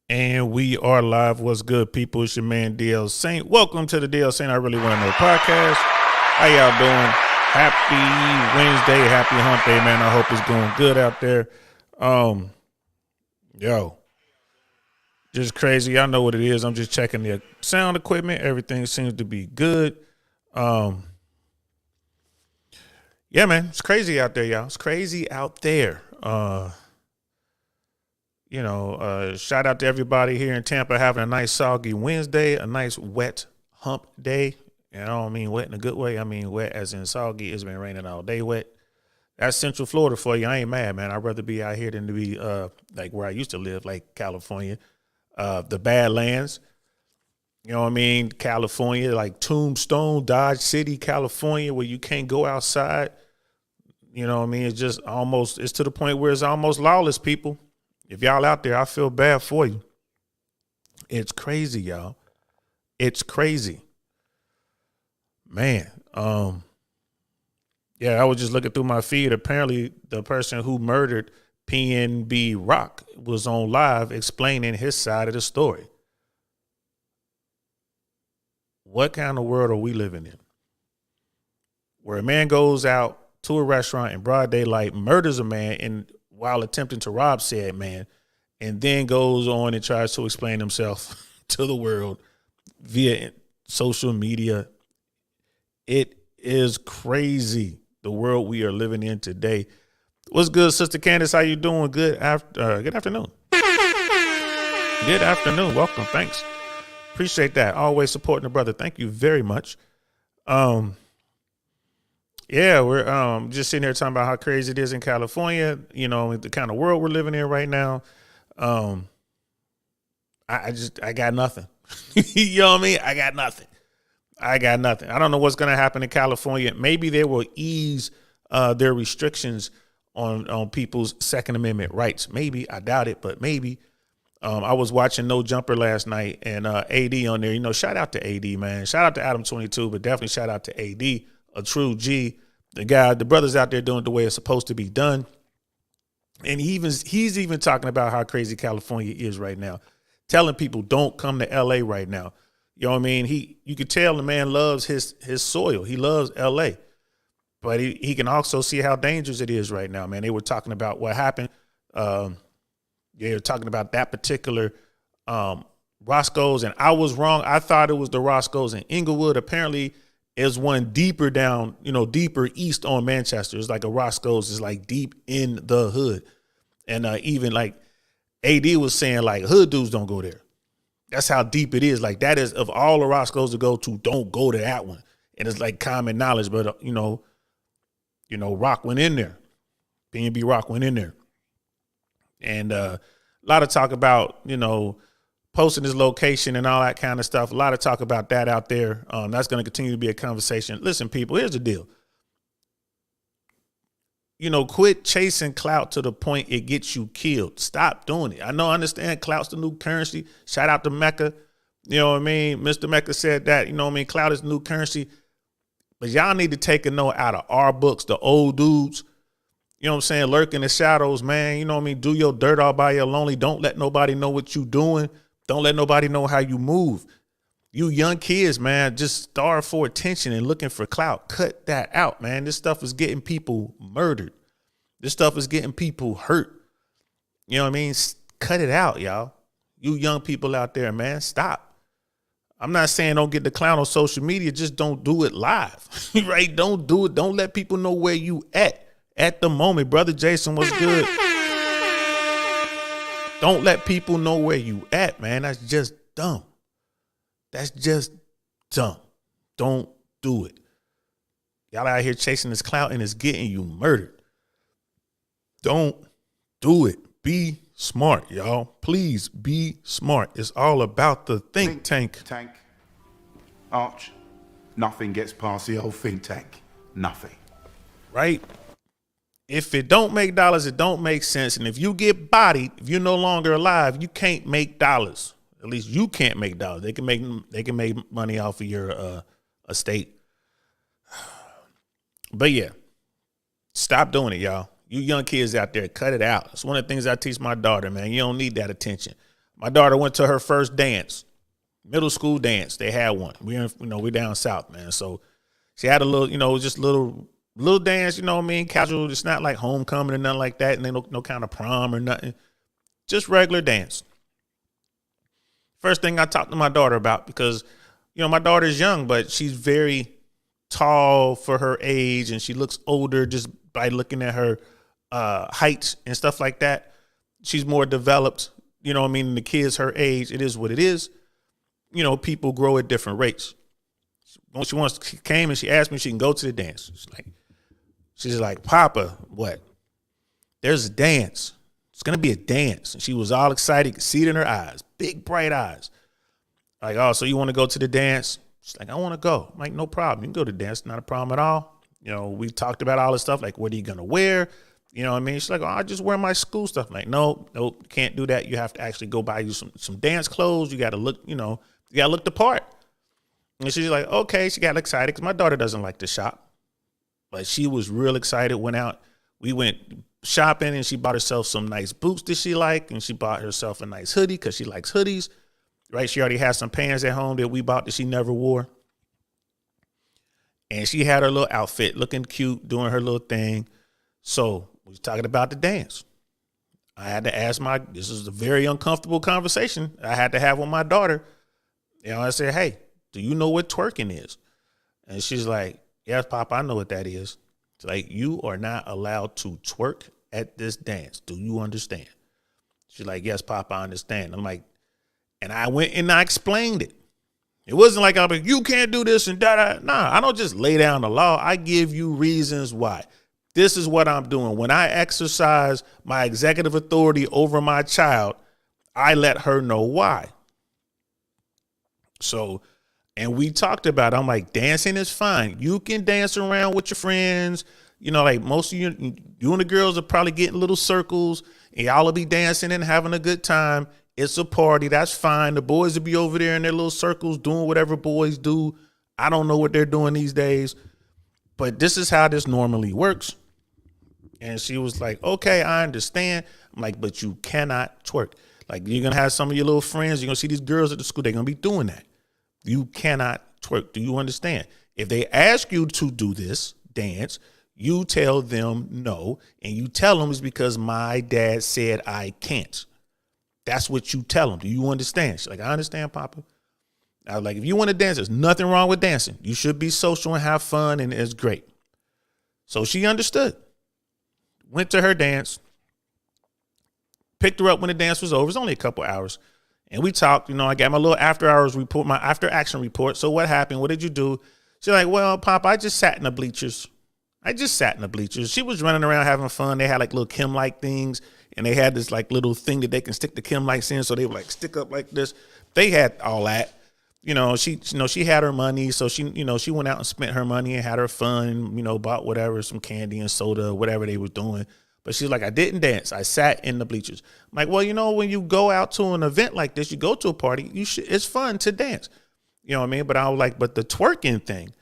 And we are live. What's good, people? It's your man DL Saint. Welcome to the DL Saint I Really Want to Know podcast. How y'all doing? Happy Wednesday, happy hump day, man. I hope it's going good out there. Yo, just crazy. Y'all know what it is. I'm just checking the sound equipment. Everything seems to be good. Yeah, man, it's crazy out there, y'all. It's crazy out there. Shout out to everybody here in Tampa having a nice soggy Wednesday, a nice wet hump day. And I don't mean wet in a good way. I mean wet as in soggy. It's been raining all day wet. That's Central Florida for you. I ain't mad, man. I'd rather be out here than to be like where I used to live, like California. The Badlands. You know what I mean? California, like Tombstone, Dodge City, California, where you can't go outside. You know what I mean? It's just it's to the point where it's almost lawless, people. If y'all out there, I feel bad for you. It's crazy, y'all. It's crazy. Man, I was just looking through my feed. Apparently, the person who murdered PNB Rock was on live explaining his side of the story. What kind of world are we living in? Where a man goes out to a restaurant in broad daylight, murders a man while attempting to rob said man, and then goes on and tries to explain himself to the world via social media. It is crazy, the world we are living in today. What's good, Sister Candace? How you doing? Good afternoon. Good afternoon. Welcome. Thanks. Appreciate that. Always supporting the brother. Thank you very much. We're just sitting here talking about how crazy it is in California, you know, the kind of world we're living in right now. I got nothing. You know what I mean? I got nothing. I don't know what's going to happen in California. Maybe they will ease their restrictions on people's Second Amendment rights. Maybe. I doubt it, but maybe. I was watching No Jumper last night and AD on there. You know, shout out to AD, man. Shout out to Adam 22, but definitely shout out to AD. A true G, the brother's out there doing it the way it's supposed to be done. And he's even talking about how crazy California is right now, telling people don't come to LA right now. You know what I mean? You could tell the man loves his soil. He loves LA, but he can also see how dangerous it is right now, man. They were talking about what happened. They were talking about that particular Roscoe's, and I was wrong. I thought it was the Roscoe's in Inglewood. Apparently, is one deeper down, deeper east on Manchester. It's like a Roscoe's is like deep in the hood. And even like AD was saying like hood dudes don't go there. That's how deep it is. Like that is of all the Roscoe's to go to, don't go to that one. And it's like common knowledge, but Rock went in there. PNB Rock went in there. And a lot of talk about, posting his location and all that kind of stuff. A lot of talk about that out there. That's going to continue to be a conversation. Listen, people, here's the deal. Quit chasing clout to the point it gets you killed. Stop doing it. I understand clout's the new currency. Shout out to Mecca. You know what I mean? Mr. Mecca said that, clout is the new currency. But y'all need to take a note out of our books, the old dudes. You know what I'm saying? Lurk in the shadows, man. You know what I mean? Do your dirt all by your lonely. Don't let nobody know what you doing. Don't let nobody know how you move. You young kids, man, just starve for attention and looking for clout. Cut that out, man. This stuff is getting people murdered. This stuff is getting people hurt. You know what I mean? Cut it out, y'all. You young people out there, man, stop. I'm not saying don't get the clown on social media. Just don't do it live, right? Don't do it. Don't let people know where you at the moment. Brother Jason, what's good? Don't let people know where you at, man. That's just dumb. That's just dumb. Don't do it. Y'all out here chasing this clout and it's getting you murdered. Don't do it. Be smart, y'all. Please be smart. It's all about the think tank. Arch, nothing gets past the old think tank. Nothing. Right? If it don't make dollars, it don't make sense. And if you get bodied, if you're no longer alive, you can't make dollars. At least you can't make dollars. They can make money off of your estate. But yeah, stop doing it, y'all. You young kids out there, cut it out. It's one of the things I teach my daughter, man. You don't need that attention. My daughter went to her first dance, middle school dance. They had one. We're down south, man. So she had a little, just little dance, what I mean? Casual. It's not like homecoming or nothing like that. And then no kind of prom or nothing. Just regular dance. First thing I talked to my daughter about, because, my daughter's young, but she's very tall for her age, and she looks older just by looking at her height and stuff like that. She's more developed, than the kids her age. It is what it is. People grow at different rates. When she came and she asked me if she can go to the dance. She's like, Papa, what? There's a dance. It's going to be a dance. And she was all excited. You could see it in her eyes. Big, bright eyes. Like, oh, so you want to go to the dance? She's like, I want to go. I'm like, no problem. You can go to the dance. Not a problem at all. We talked about all this stuff. Like, what are you going to wear? You know what I mean? She's like, oh, I just wear my school stuff. I'm like, nope, can't do that. You have to actually go buy you some dance clothes. You got to look, you got to look the part. And she's like, okay. She got excited because my daughter doesn't like to shop. But she was real excited, went out. We went shopping, and she bought herself some nice boots that she liked, and she bought herself a nice hoodie because she likes hoodies, right? She already had some pants at home that we bought that she never wore. And she had her little outfit looking cute, doing her little thing. So we was talking about the dance. I had to ask this is a very uncomfortable conversation I had to have with my daughter. I said, hey, do you know what twerking is? And she's like, yes, Papa, I know what that is. It's like, you are not allowed to twerk at this dance. Do you understand? She's like, yes, Papa, I understand. I'm like, and I went and I explained it. It wasn't like I'm like, you can't do this and da-da. Nah, I don't just lay down the law. I give you reasons why. This is what I'm doing. When I exercise my executive authority over my child, I let her know why. So, and we talked about it. I'm like, dancing is fine. You can dance around with your friends. Like most of you and the girls are probably getting little circles, and y'all will be dancing and having a good time. It's a party. That's fine. The boys will be over there in their little circles doing whatever boys do. I don't know what they're doing these days, but this is how this normally works. And she was like, okay, I understand. I'm like, but you cannot twerk. Like, you're going to have some of your little friends. You're going to see these girls at the school. They're going to be doing that. You cannot twerk. Do you understand? If they ask you to do this dance, you tell them no. And you tell them it's because my dad said I can't. That's what you tell them. Do you understand? She's like, I understand, Papa. I was like, if you want to dance, there's nothing wrong with dancing. You should be social and have fun, and it's great. So she understood. Went to her dance. Picked her up when the dance was over. It was only a couple hours. And we talked, I got my little after hours report, my after action report. So what happened? What did you do? She's like, well, Papa, I just sat in the bleachers. She was running around having fun. They had like little Kim light things, and they had this like little thing that they can stick the Kim lights in. So they would like stick up like this. They had all that. She had her money. So she went out and spent her money and had her fun, bought whatever, some candy and soda, whatever they were doing. But she's like, I didn't dance. I sat in the bleachers. I'm like, well, when you go out to an event like this, you go to a party, it's fun to dance. You know what I mean? But I was like, but the twerking thing,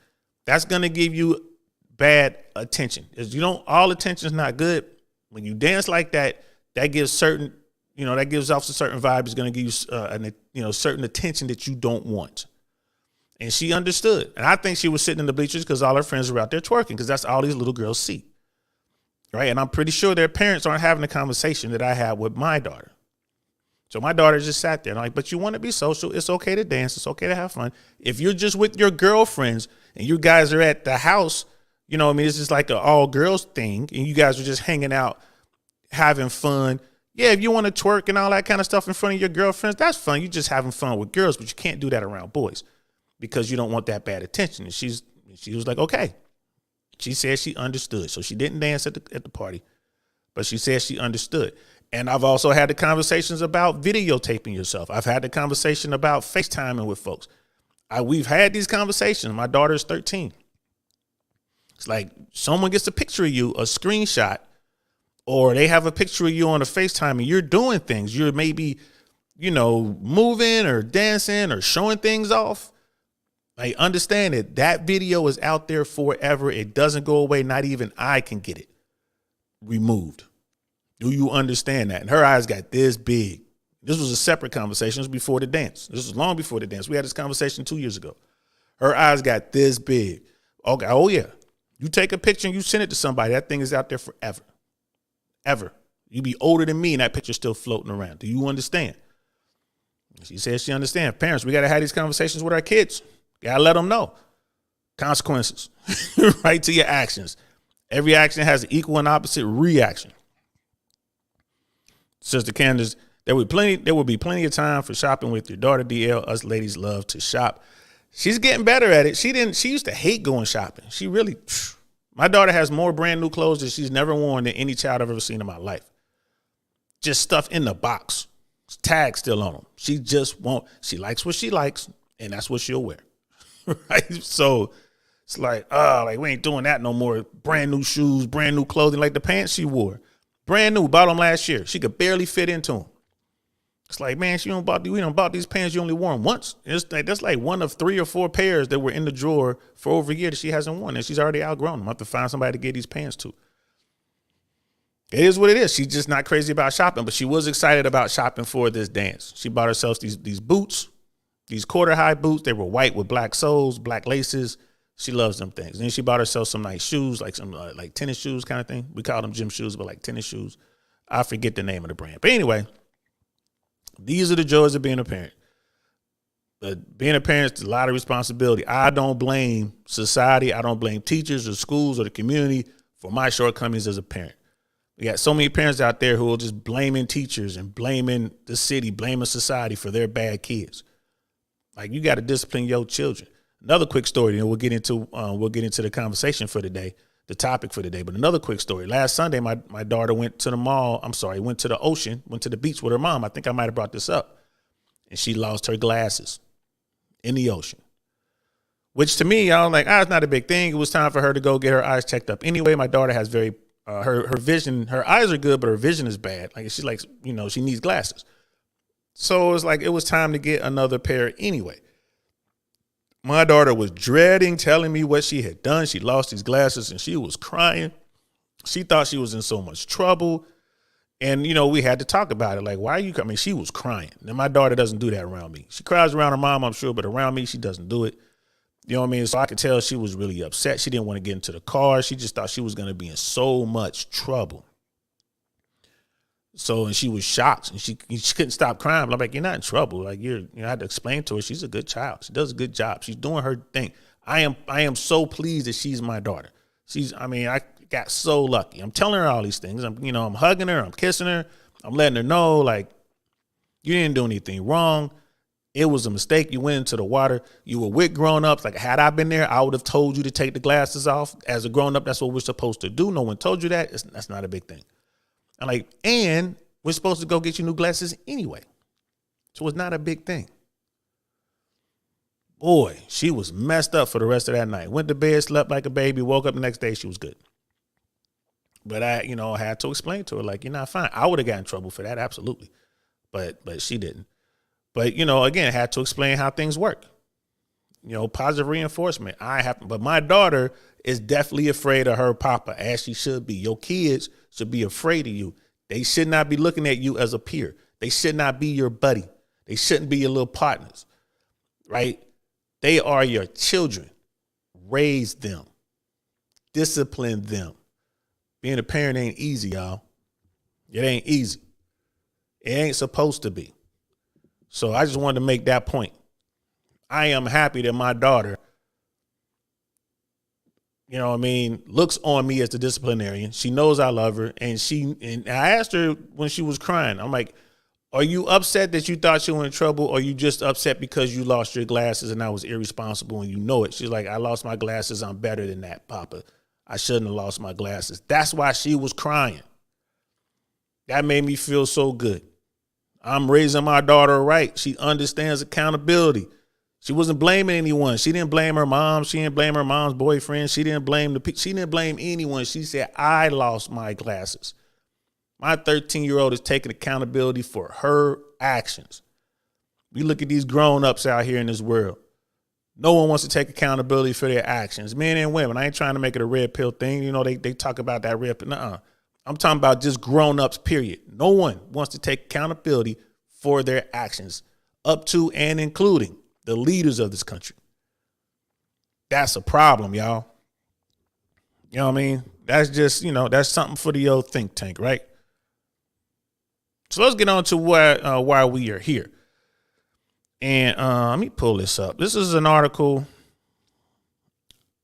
that's going to give you bad attention. All attention is not good. When you dance like that, that gives certain, that gives off a certain vibe. It's going to give you certain attention that you don't want. And she understood. And I think she was sitting in the bleachers because all her friends were out there twerking, because that's all these little girls see. Right. And I'm pretty sure their parents aren't having the conversation that I had with my daughter. So my daughter just sat there and I'm like, but you want to be social. It's okay to dance. It's okay to have fun. If you're just with your girlfriends and you guys are at the house, it's just like an all girls thing. And you guys are just hanging out, having fun. Yeah. If you want to twerk and all that kind of stuff in front of your girlfriends, that's fun. You're just having fun with girls, but you can't do that around boys because you don't want that bad attention. And she was like, okay. She said she understood. So she didn't dance at the party, but she said she understood. And I've also had the conversations about videotaping yourself. I've had the conversation about FaceTiming with folks. We've had these conversations. My daughter's 13. It's like someone gets a picture of you, a screenshot, or they have a picture of you on a FaceTime and you're doing things. You're maybe, moving or dancing or showing things off. I understand that video is out there forever. It doesn't go away. Not even I can get it removed. Do you understand that? And her eyes got this big. This was a separate conversation. This was before the dance. This was long before the dance. We had this conversation 2 years ago. Her eyes got this big. Okay, oh yeah. You take a picture and you send it to somebody, that thing is out there forever. Ever. You be older than me and that picture's still floating around. Do you understand? She says she understands. Parents, we got to have these conversations with our kids. Got to let them know. Consequences. Right to your actions. Every action has an equal and opposite reaction. Sister Candace, there will be plenty of time for shopping with your daughter, DL. Us ladies love to shop. She's getting better at it. She used to hate going shopping. My daughter has more brand new clothes that she's never worn than any child I've ever seen in my life. Just stuff in the box. Tags still on them. She just won't. She likes what she likes, and that's what she'll wear. Right? So it's like we ain't doing that no more. Brand new shoes, brand new clothing, like the pants she wore. Brand new, bought them last year. She could barely fit into them. It's like, man, we done bought these pants, you only wore them once. That's like one of 3 or 4 pairs that were in the drawer for over a year that she hasn't worn, and she's already outgrown them. I have to find somebody to get these pants to. It is what it is. She's just not crazy about shopping, but she was excited about shopping for this dance. She bought herself these boots, these quarter-high boots. They were white with black soles, black laces. She loves them things. And then she bought herself some nice shoes, like some like tennis shoes kind of thing. We call them gym shoes, but like tennis shoes. I forget the name of the brand. But anyway, these are the joys of being a parent. But being a parent is a lot of responsibility. I don't blame society. I don't blame teachers or schools or the community for my shortcomings as a parent. We got so many parents out there who are just blaming teachers and blaming the city, blaming society for their bad kids. Like, you got to discipline your children. Another quick story, and we'll get into the conversation for today, the topic for today. But another quick story. Last Sunday, my daughter went to the mall. Went to the ocean, went to the beach with her mom. I think I might have brought this up. And she lost her glasses in the ocean. Which to me, I was like, it's not a big thing. It was time for her to go get her eyes checked up. Anyway, my daughter has her vision, her eyes are good, but her vision is bad. Like, she's like, she needs glasses. So it was like, it was time to get another pair anyway. My daughter was dreading telling me what she had done. She lost these glasses and she was crying. She thought she was in so much trouble. And, we had to talk about it. Like, why are you coming? She was crying. And my daughter doesn't do that around me. She cries around her mom, I'm sure, but around me, she doesn't do it. You know what I mean? So I could tell she was really upset. She didn't want to get into the car. She just thought she was going to be in so much trouble. So, and she was shocked, and she couldn't stop crying. But I'm like, you're not in trouble. Like, I had to explain to her, she's a good child. She does a good job. She's doing her thing. I am so pleased that she's my daughter. I got so lucky. I'm telling her all these things. I'm hugging her. I'm kissing her. I'm letting her know, like, you didn't do anything wrong. It was a mistake. You went into the water. You were with grown-ups. Like, had I been there, I would have told you to take the glasses off. As a grown-up, that's what we're supposed to do. No one told you that. That's not a big thing. And we're supposed to go get you new glasses anyway. So it's not a big thing. Boy, she was messed up for the rest of that night. Went to bed, slept like a baby, woke up the next day, she was good. But I had to explain to her, like, you're not fine. I would have gotten in trouble for that, absolutely. But she didn't. But, again, had to explain how things work. Positive reinforcement. But my daughter is definitely afraid of her papa, as she should be. Your kids should be afraid of you. They should not be looking at you as a peer. They should not be your buddy. They shouldn't be your little partners, right? They are your children. Raise them. Discipline them. Being a parent ain't easy, y'all. It ain't easy. It ain't supposed to be. So I just wanted to make that point. I am happy that my daughter, looks on me as the disciplinarian. She knows I love her. And I asked her when she was crying, I'm like, are you upset that you thought you were in trouble, or are you just upset because you lost your glasses and I was irresponsible and you know it? She's like, I lost my glasses. I'm better than that, Papa. I shouldn't have lost my glasses. That's why she was crying. That made me feel so good. I'm raising my daughter right. She understands accountability. She wasn't blaming anyone. She didn't blame her mom. She didn't blame her mom's boyfriend. She didn't blame anyone. She said, I lost my glasses. My 13-year-old is taking accountability for her actions. We look at these grown-ups out here in this world. No one wants to take accountability for their actions. Men and women. I ain't trying to make it a red pill thing. They talk about that red pill. Nuh-uh. I'm talking about just grown-ups, period. No one wants to take accountability for their actions, up to and including the leaders of this country. That's a problem, y'all. You know what I mean? That's just, that's something for the old think tank, right? So let's get on to why we are here. And let me pull this up. This is an article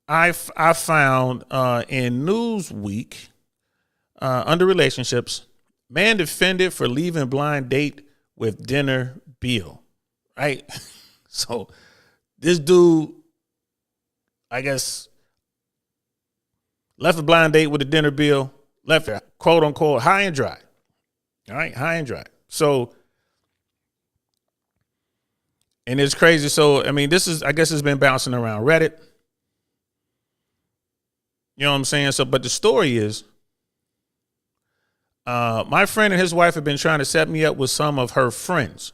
I found in Newsweek under relationships. Man defended for leaving blind date with dinner bill, right? So this dude, I guess, left a blind date with a dinner bill, left her, quote unquote, high and dry. All right, high and dry. So, and it's crazy. So, I mean, I guess it's been bouncing around Reddit. You know what I'm saying? So, but the story is, my friend and his wife have been trying to set me up with some of her friends.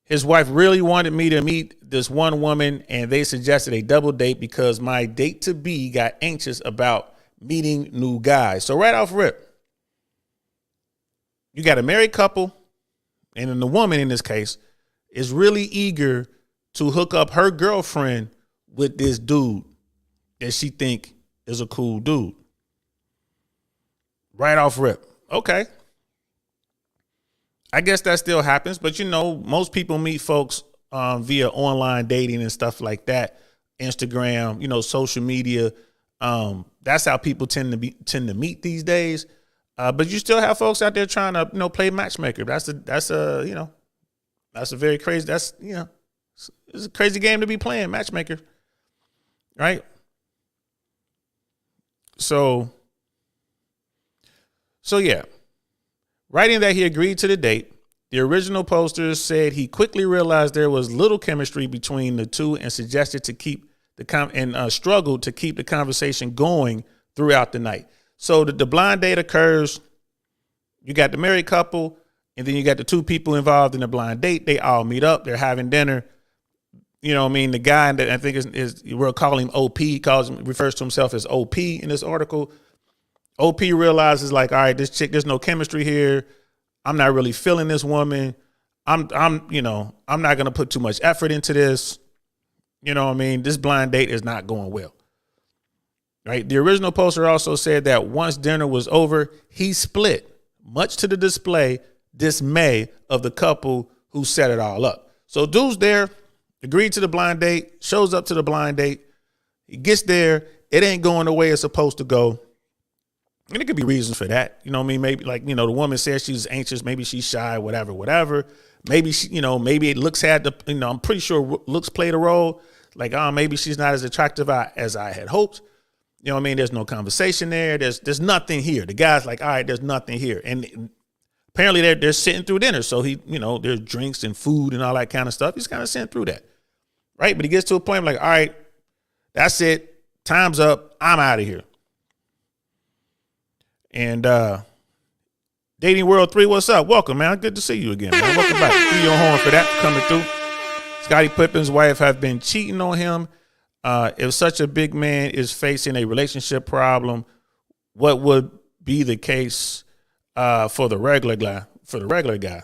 His wife really wanted me to meet this one woman, and they suggested a double date because my date-to-be got anxious about meeting new guys. So right off rip, you got a married couple, and then the woman in this case is really eager to hook up her girlfriend with this dude that she think is a cool dude. Right off rip. Okay. I guess that still happens, but most people meet folks via online dating and stuff like that. Instagram, social media. That's how people tend to meet these days. But you still have folks out there trying to, play matchmaker. That's a very crazy, it's a crazy game to be playing, matchmaker. Right? So yeah. Writing that he agreed to the date, the original poster said he quickly realized there was little chemistry between the two and suggested to keep struggled to keep the conversation going throughout the night. So the blind date occurs. You got the married couple, and then you got the two people involved in the blind date. They all meet up. They're having dinner. You know what I mean? The guy that I think is we'll call him OP. He refers to himself as OP in this article. OP realizes like, all right, this chick, there's no chemistry here. I'm not really feeling this woman. I'm not going to put too much effort into this. You know what I mean? This blind date is not going well. Right? The original poster also said that once dinner was over, he split, much to the dismay of the couple who set it all up. So dude's there, agreed to the blind date, shows up to the blind date. He gets there. It ain't going the way it's supposed to go. And it could be reasons for that. You know what I mean? Maybe the woman says she's anxious. Maybe she's shy, whatever. Maybe maybe it looks had the, I'm pretty sure looks played a role. Like, maybe she's not as attractive as I had hoped. You know what I mean? There's no conversation there. There's nothing here. The guy's like, all right, there's nothing here. And apparently they're sitting through dinner. So he, there's drinks and food and all that kind of stuff. He's kind of sitting through that. Right. But he gets to a point like, all right, that's it. Time's up. I'm out of here. And Dating World 3, what's up? Welcome, man. Good to see you again, man. Welcome back. Give your horn for that coming through. Scottie Pippen's wife have been cheating on him. If such a big man is facing a relationship problem, what would be the case for the regular guy?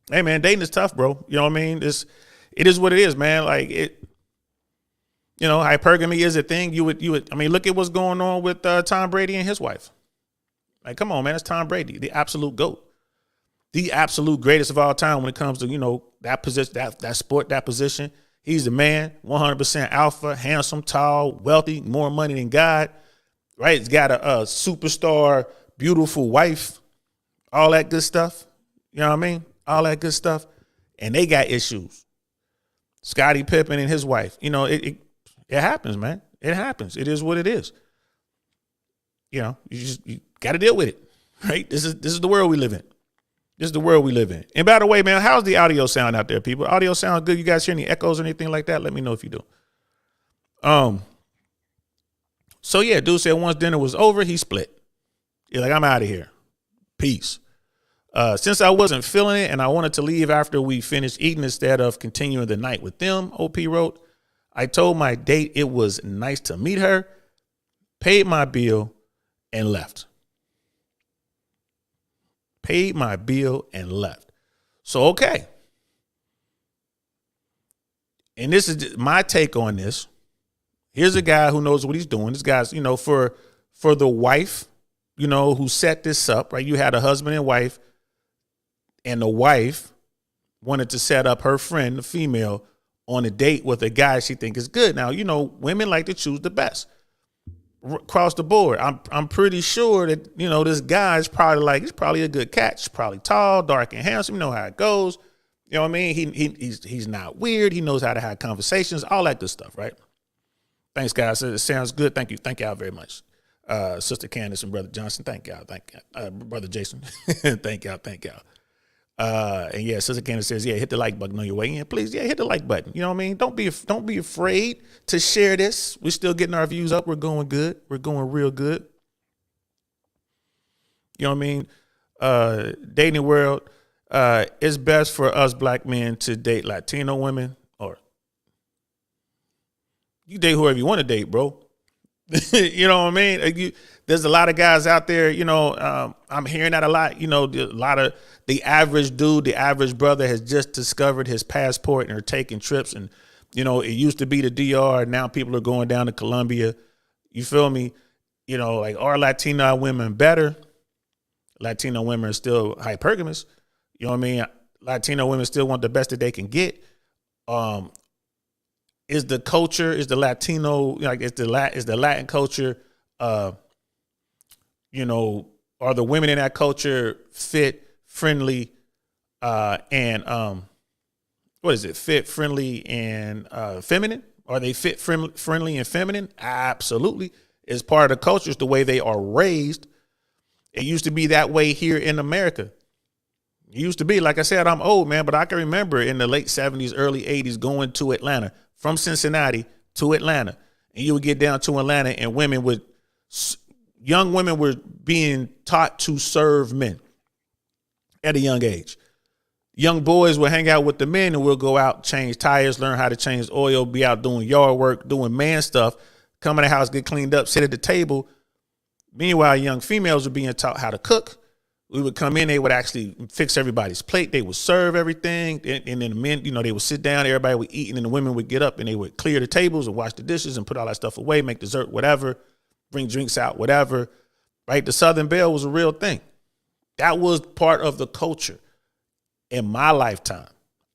Hey, man, dating is tough, bro. You know what I mean? It is what it is, man. Like it. Hypergamy is a thing. You would. Look at what's going on with Tom Brady and his wife. Like, come on, man. It's Tom Brady, the absolute GOAT, the absolute greatest of all time when it comes to, that position, that sport, that position. He's the man, 100% alpha, handsome, tall, wealthy, more money than God, right? He's got a superstar, beautiful wife, all that good stuff. You know what I mean? All that good stuff. And they got issues. Scottie Pippen and his wife, it happens, man. It happens. It is what it is. You got to deal with it, right? This is the world we live in. This is the world we live in. And by the way, man, how's the audio sound out there, people? Audio sound good? You guys hear any echoes or anything like that? Let me know if you do. So yeah, dude said once dinner was over, he split. He's like, I'm out of here. Peace. Since I wasn't feeling it and I wanted to leave after we finished eating instead of continuing the night with them, OP wrote, I told my date it was nice to meet her, paid my bill, and left. paid my bill, and left. So, okay. And this is my take on this. Here's a guy who knows what he's doing. This guy's, for the wife, who set this up, right? You had a husband and wife, and the wife wanted to set up her friend, the female, on a date with a guy she thinks is good. Now, women like to choose the best across the board. I'm pretty sure that, this guy is he's probably a good catch. He's probably tall, dark, and handsome. You know how it goes. You know what I mean? He's not weird. He knows how to have conversations, all that good stuff, right? Thanks, guys. It sounds good. Thank you. Thank y'all very much. Sister Candace and Brother Johnson. Thank y'all. Thank y'all. Brother Jason. Thank y'all. Thank y'all. And yeah, Sister Candace says, yeah, hit the like button on your way in. Please, yeah, hit the like button. You know what I mean? Don't be afraid to share this. We're still getting our views up. We're going good. We're going real good. You know what I mean? Dating world, it's best for us black men to date Latino women, or you date whoever you want to date, bro. You know what I mean? There's a lot of guys out there, I'm hearing that a lot. A lot of the average dude, the average brother has just discovered his passport and are taking trips. And, it used to be the DR. Now people are going down to Colombia. You feel me? Like, are Latino women better? Latino women are still hypergamous. You know what I mean? Latino women still want the best that they can get. Is the culture, is the Latino, is the Latin culture, are the women in that culture fit, friendly, and fit, friendly, and feminine? Are they fit, friendly, and feminine? Absolutely. It's part of the culture. It's the way they are raised. It used to be that way here in America. It used to be, like I said, I'm old, man, but I can remember in the late 70s, early 80s going to Atlanta, from Cincinnati to Atlanta. And you would get down to Atlanta and young women were being taught to serve men at a young age. Young boys will hang out with the men and we'll go out, change tires, learn how to change oil, be out doing yard work, doing man stuff, come in the house, get cleaned up, sit at the table. Meanwhile, young females were being taught how to cook. We would come in, they would actually fix everybody's plate. They would serve everything. And then the men, they would sit down, everybody would eat, and then the women would get up and they would clear the tables and wash the dishes and put all that stuff away, make dessert, whatever, bring drinks out, whatever. Right? The Southern Belle was a real thing. That was part of the culture. In my lifetime,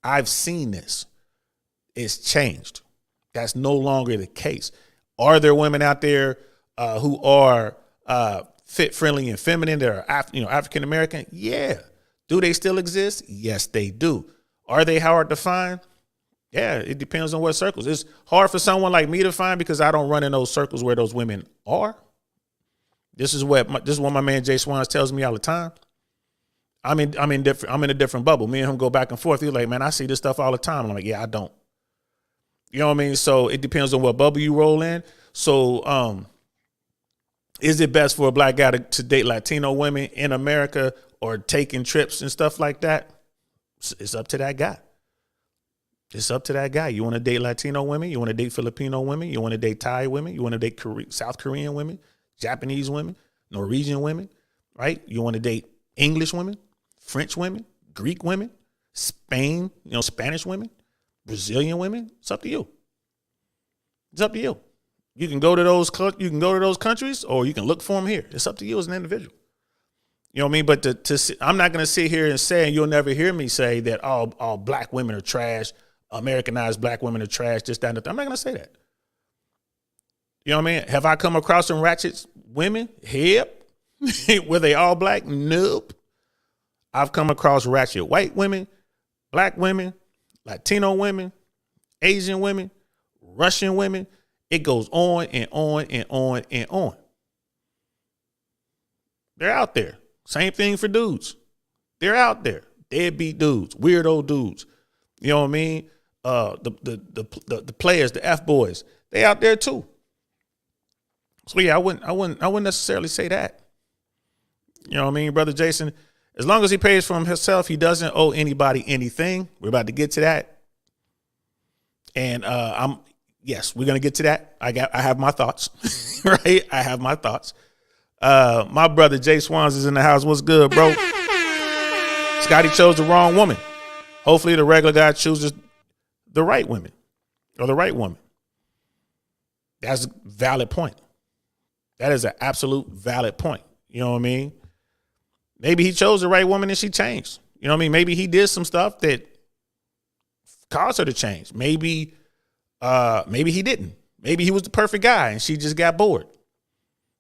I've seen this. It's changed. That's no longer the case. Are there women out there who are fit, friendly, and feminine that are African American? Yeah. Do they still exist? Yes, they do. Are they hard to find? Yeah, it depends on what circles. It's hard for someone like me to find because I don't run in those circles where those women are. This is what my man Jay Swans tells me all the time. I'm in a different bubble. Me and him go back and forth. He's like, man, I see this stuff all the time. And I'm like, yeah, I don't. You know what I mean? So it depends on what bubble you roll in. So is it best for a black guy to date Latino women in America or taking trips and stuff like that? It's up to that guy. It's up to that guy. You want to date Latino women? You want to date Filipino women? You want to date Thai women? You want to date South Korean women, Japanese women, Norwegian women, right? You want to date English women, French women, Greek women, Spanish women, Brazilian women? It's up to you. It's up to you. You can go to those countries, or you can look for them here. It's up to you as an individual. You know what I mean? But I'm not going to sit here and say, and you'll never hear me say that all black women are trash, Americanized black women are trash, just that and that. I'm not going to say that. You know what I mean? Have I come across some ratchet women? Yep. Were they all black? Nope. I've come across ratchet white women, black women, Latino women, Asian women, Russian women. It goes on and on and on and on. They're out there. Same thing for dudes. They're out there. Deadbeat dudes, weirdo dudes. You know what I mean? The players, the F boys, they out there too. So yeah, I wouldn't necessarily say that. You know what I mean, Brother Jason? As long as he pays for himself, he doesn't owe anybody anything. We're about to get to that. And yes, we're gonna get to that. I have my thoughts. Right? I have my thoughts. My brother Jay Swans is in the house. What's good, bro? Scotty chose the wrong woman. Hopefully the regular guy chooses the right women or the right woman. That's a valid point. That is an absolute valid point. You know what I mean? Maybe he chose the right woman and she changed. You know what I mean? Maybe he did some stuff that caused her to change. Maybe he didn't. Maybe he was the perfect guy and she just got bored.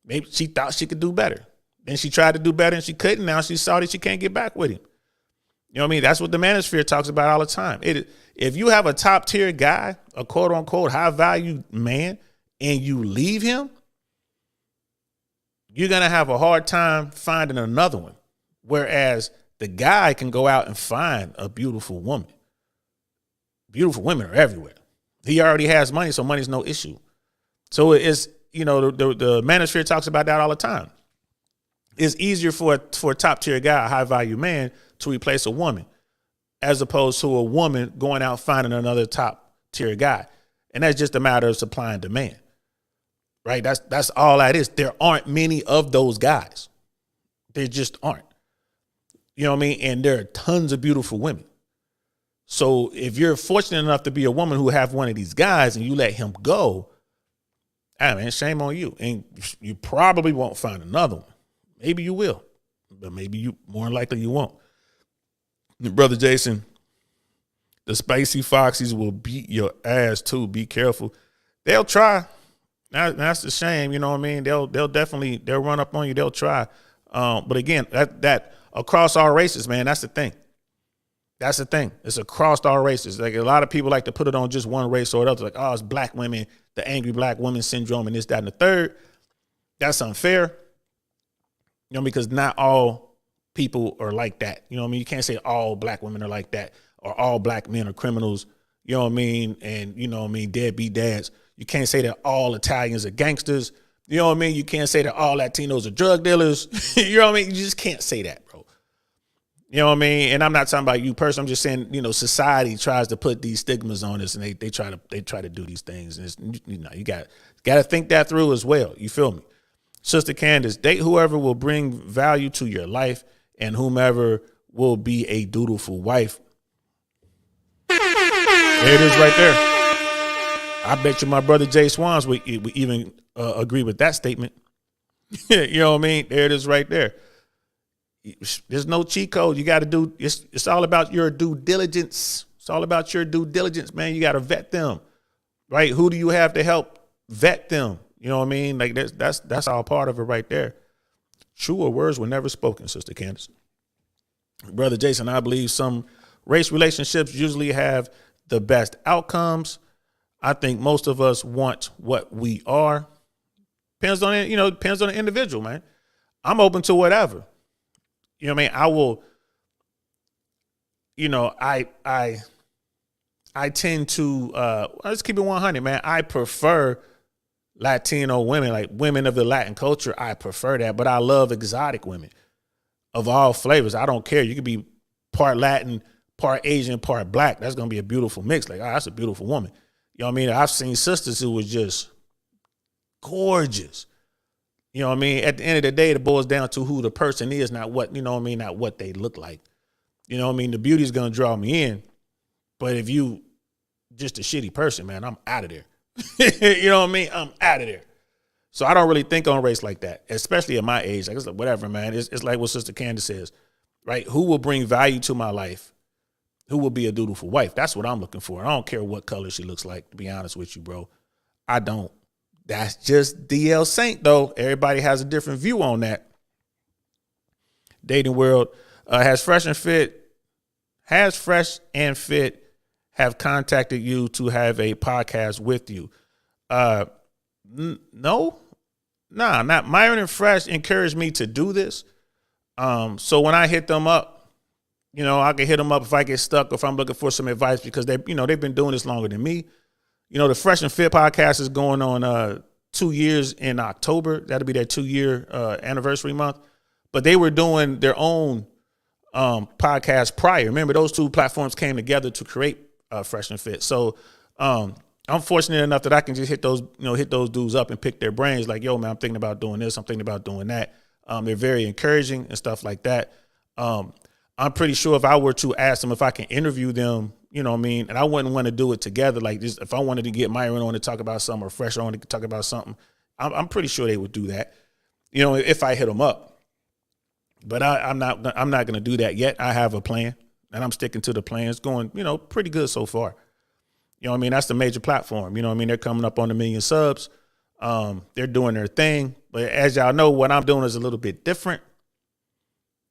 Maybe she thought she could do better. Then she tried to do better and she couldn't. Now she saw that she can't get back with him. You know what I mean? That's what the manosphere talks about all the time. If you have a top tier guy, a quote unquote high value man, and you leave him, you're going to have a hard time finding another one. Whereas the guy can go out and find a beautiful woman. Beautiful women are everywhere. He already has money, so money's no issue. So it's, you know, the manosphere talks about that all the time. It's easier for a top tier guy, a high value man, to replace a woman, as opposed to a woman going out finding another top tier guy. And that's just a matter of supply and demand. Right? That's all that is. There aren't many of those guys. There just aren't. You know what I mean? And there are tons of beautiful women. So if you're fortunate enough to be a woman who have one of these guys and you let him go, man, shame on you. And you probably won't find another one. Maybe you will, but maybe you more likely you won't. Brother Jason, the spicy foxies will beat your ass too. Be careful. They'll try. That's the shame. You know what I mean? They'll definitely run up on you. They'll try. But again, that across all races, man, that's the thing. That's the thing. It's across all races. Like a lot of people like to put it on just one race or another. Like, oh, it's black women, the angry black woman syndrome, and this, that, and the third. That's unfair. You know, because not all people are like that. You know what I mean? You can't say all black women are like that or all black men are criminals. You know what I mean? And, you know what I mean, deadbeat dads. You can't say that all Italians are gangsters. You know what I mean? You can't say that all Latinos are drug dealers. You know what I mean? You just can't say that, bro. You know what I mean? And I'm not talking about you personally. I'm just saying, you know, society tries to put these stigmas on us and they try to do these things. And it's, you know, you got to think that through as well. You feel me? Sister Candace, date whoever will bring value to your life and whomever will be a dutiful wife. There it is right there. I bet you my brother Jay Swans would even agree with that statement. You know what I mean? There it is right there. There's no cheat code. You got to do, it's all about your due diligence. It's all about your due diligence, man. You got to vet them, right? Who do you have to help vet them? You know what I mean? Like that's all part of it right there. Truer words were never spoken, Sister Candace. Brother Jason, I believe some race relationships usually have the best outcomes. I think most of us want what we are. Depends on it, you know, depends on the individual, man. I'm open to whatever. You know what I mean? I will, you know, I tend to let's keep it 100, man. I prefer Latino women, like women of the Latin culture. I prefer that, but I love exotic women of all flavors. I don't care. You could be part Latin, part Asian, part black. That's going to be a beautiful mix. Like, oh, that's a beautiful woman. You know what I mean? I've seen sisters who was just gorgeous. You know what I mean? At the end of the day, it boils down to who the person is, not what, you know what I mean? Not what they look like. You know what I mean? The beauty is going to draw me in. But if you just a shitty person, man, I'm out of there. You know what I mean? I'm out of there. So I don't really think on race like that, especially at my age. Like, it's like, whatever, man. It's like what Sister Candace says, right? Who will bring value to my life? Who will be a dutiful wife? That's what I'm looking for. I don't care what color she looks like, to be honest with you, bro. I don't. That's just DL Saint, though. Everybody has a different view on that. Dating World has Fresh and Fit have contacted you to have a podcast with you? No, not Myron and Fresh encouraged me to do this. So when I hit them up, you know, I can hit them up if I get stuck or if I'm looking for some advice because they've been doing this longer than me. You know, the Fresh and Fit podcast is going on 2 years in October. That'll be their 2-year anniversary month. But they were doing their own podcast prior. Remember, those two platforms came together to create Fresh and Fit. So I'm fortunate enough that I can just hit those dudes up and pick their brains. Like, yo, man, I'm thinking about doing this. I'm thinking about doing that. They're very encouraging and stuff like that. I'm pretty sure if I were to ask them if I can interview them, you know what I mean, and I wouldn't want to do it together. Like this, if I wanted to get Myron on to talk about something or Fresh on to talk about something, I'm pretty sure they would do that, you know, if I hit them up. But I'm not going to do that yet. I have a plan, and I'm sticking to the plan. It's going, you know, pretty good so far. You know what I mean? That's the major platform. You know what I mean? They're coming up on 1 million subs. They're doing their thing. But as y'all know, what I'm doing is a little bit different.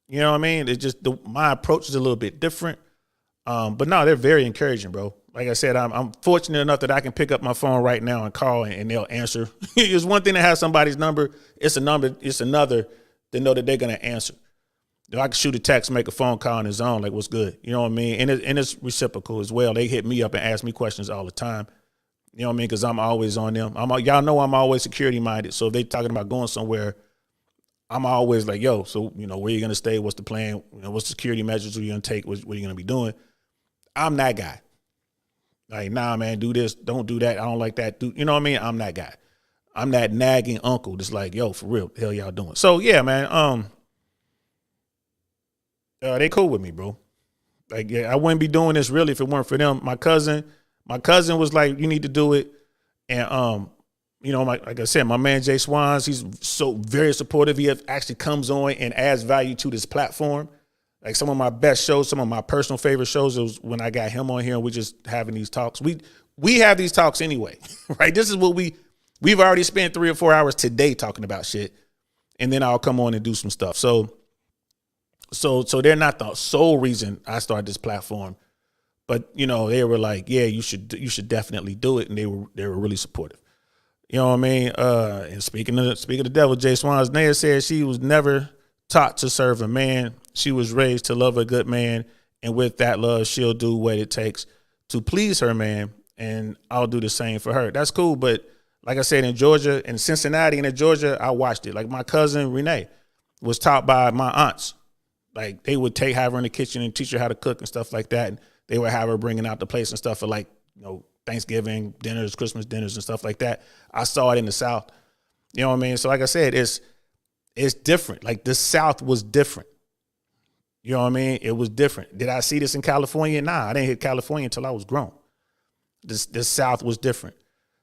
You know what I mean? It's just my approach is a little bit different. But no, they're very encouraging, bro. Like I said, I'm fortunate enough that I can pick up my phone right now and call and they'll answer. It's one thing to have somebody's number. It's another to know that they're going to answer. I can shoot a text, make a phone call on his own, like, what's good? You know what I mean? And it's reciprocal as well. They hit me up and ask me questions all the time. You know what I mean? Because I'm always on them. Y'all know I'm always security minded. So if they talking about going somewhere, I'm always like, yo, so, you know, where you going to stay? What's the plan? You know, what's the security measures are you going to take? What are you going to be doing? I'm that guy. Like, nah, man, do this. Don't do that. I don't like that. You know what I mean? I'm that guy. I'm that nagging uncle that's like, yo, for real, the hell y'all doing? So, yeah, man, they cool with me, bro. Like, yeah, I wouldn't be doing this really if it weren't for them. My cousin was like, you need to do it. And, you know, like I said, my man Jay Swans, he's so very supportive. He actually comes on and adds value to this platform. Like some of my best shows, some of my personal favorite shows was when I got him on here and we're just having these talks. We have these talks anyway, right? This is what we've already spent 3 or 4 hours today talking about shit. And then I'll come on and do some stuff. So they're not the sole reason I started this platform, but you know, they were like, yeah, you should definitely do it. And they were really supportive. You know what I mean? And speaking of the devil, Jay Swans, Naya said she was never taught to serve a man. She was raised to love a good man. And with that love, she'll do what it takes to please her man. And I'll do the same for her. That's cool. But like I said, in Georgia, in Cincinnati and in Georgia, I watched it. Like my cousin Renee was taught by my aunts. Like they would have her in the kitchen and teach her how to cook and stuff like that. And they would have her bringing out the plates and stuff for like, you know, Thanksgiving dinners, Christmas dinners and stuff like that. I saw it in the South. You know what I mean? So like I said, it's different. Like the South was different. You know what I mean? It was different. Did I see this in California? Nah, I didn't hit California until I was grown. The South was different.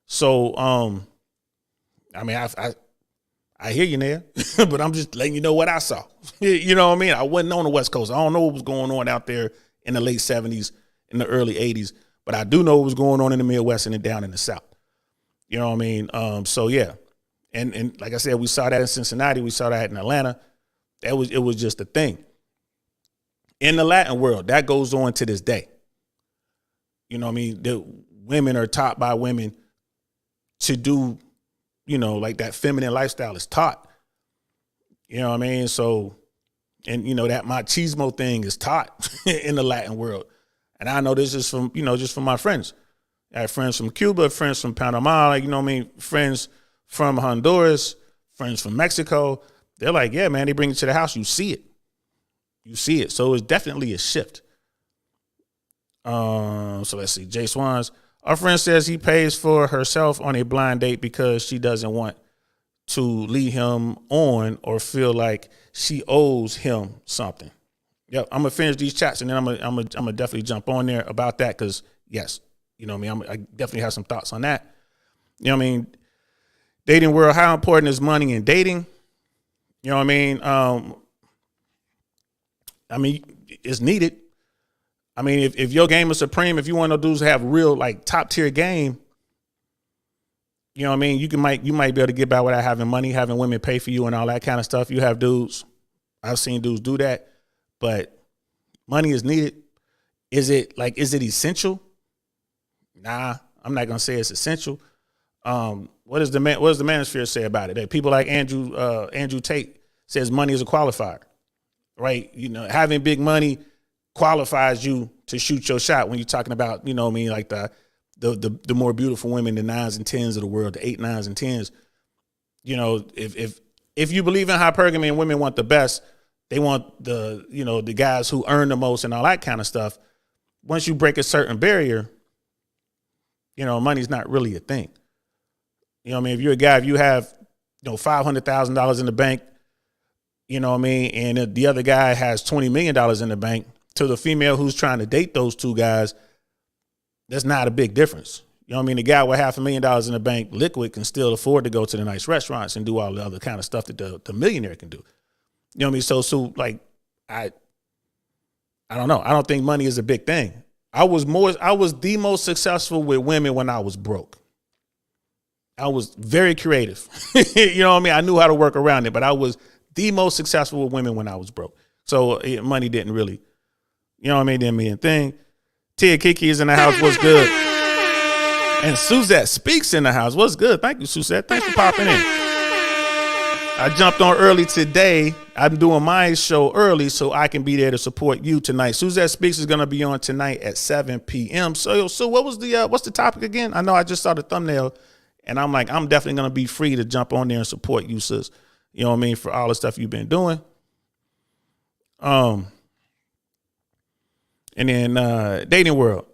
So, I mean, I hear you there, but I'm just letting you know what I saw. You know what I mean? I wasn't on the West Coast. I don't know what was going on out there in the late 70s, in the early 80s, but I do know what was going on in the Midwest and down in the South. You know what I mean? So yeah. And like I said, we saw that in Cincinnati. We saw that in Atlanta. It was just a thing. In the Latin world, that goes on to this day. You know what I mean? The women are taught by women to do, you know, like that feminine lifestyle is taught. You know what I mean? So, and you know, that machismo thing is taught in the Latin world. And I know this is from, you know, just from my friends. I have friends from Cuba, friends from Panama, like, you know what I mean? Friends from Honduras, friends from Mexico. They're like, yeah, man, they bring it to the house. You see it. You see it. So it's definitely a shift. So let's see. Jay Swans. Our friend says he pays for herself on a blind date because she doesn't want to lead him on or feel like she owes him something. Yep, I'm gonna finish these chats and then I'm gonna definitely jump on there about that because yes, you know what I mean. I definitely have some thoughts on that. You know what I mean. Dating world, how important is money in dating? You know what I mean, it's needed. I mean, if your game is supreme, if you want to dudes to have real like top tier game, you know what I mean? You might be able to get by without having money, having women pay for you and all that kind of stuff. You have dudes. I've seen dudes do that, but money is needed. Is it essential? Nah, I'm not gonna say it's essential. What does the manosphere say about it? That people like Andrew Tate says money is a qualifier, right? You know, having big money qualifies you to shoot your shot when you're talking about, you know what I mean, like the more beautiful women, the 9s and 10s of the world, the 8, 9s and 10s. You know, if you believe in hypergamy and women want the best, they want the guys who earn the most and all that kind of stuff. Once you break a certain barrier, you know, money's not really a thing. You know what I mean? If you're a guy, if you have, $500,000 in the bank, You know what I mean? And the other guy has $20 million in the bank. To the female who's trying to date those two guys, that's not a big difference. You know what I mean? The guy with $500,000 in the bank, liquid, can still afford to go to the nice restaurants and do all the other kind of stuff that the millionaire can do. You know what I mean? So like, I don't know. I don't think money is a big thing. I was the most successful with women when I was broke. I was very creative. You know what I mean? I knew how to work around it, but I was the most successful with women when I was broke. So money didn't really, you know what I mean? Didn't mean a thing. Tia Kiki is in the house. What's good? And Suzette Speaks in the house. What's good? Thank you, Suzette. Thanks for popping in. I jumped on early today. I'm doing my show early so I can be there to support you tonight. Suzette Speaks is going to be on tonight at 7 p.m. So what was what's the topic again? I know I just saw the thumbnail and I'm like, I'm definitely going to be free to jump on there and support you, sis. You know what I mean? For all the stuff you've been doing. And then Dating World.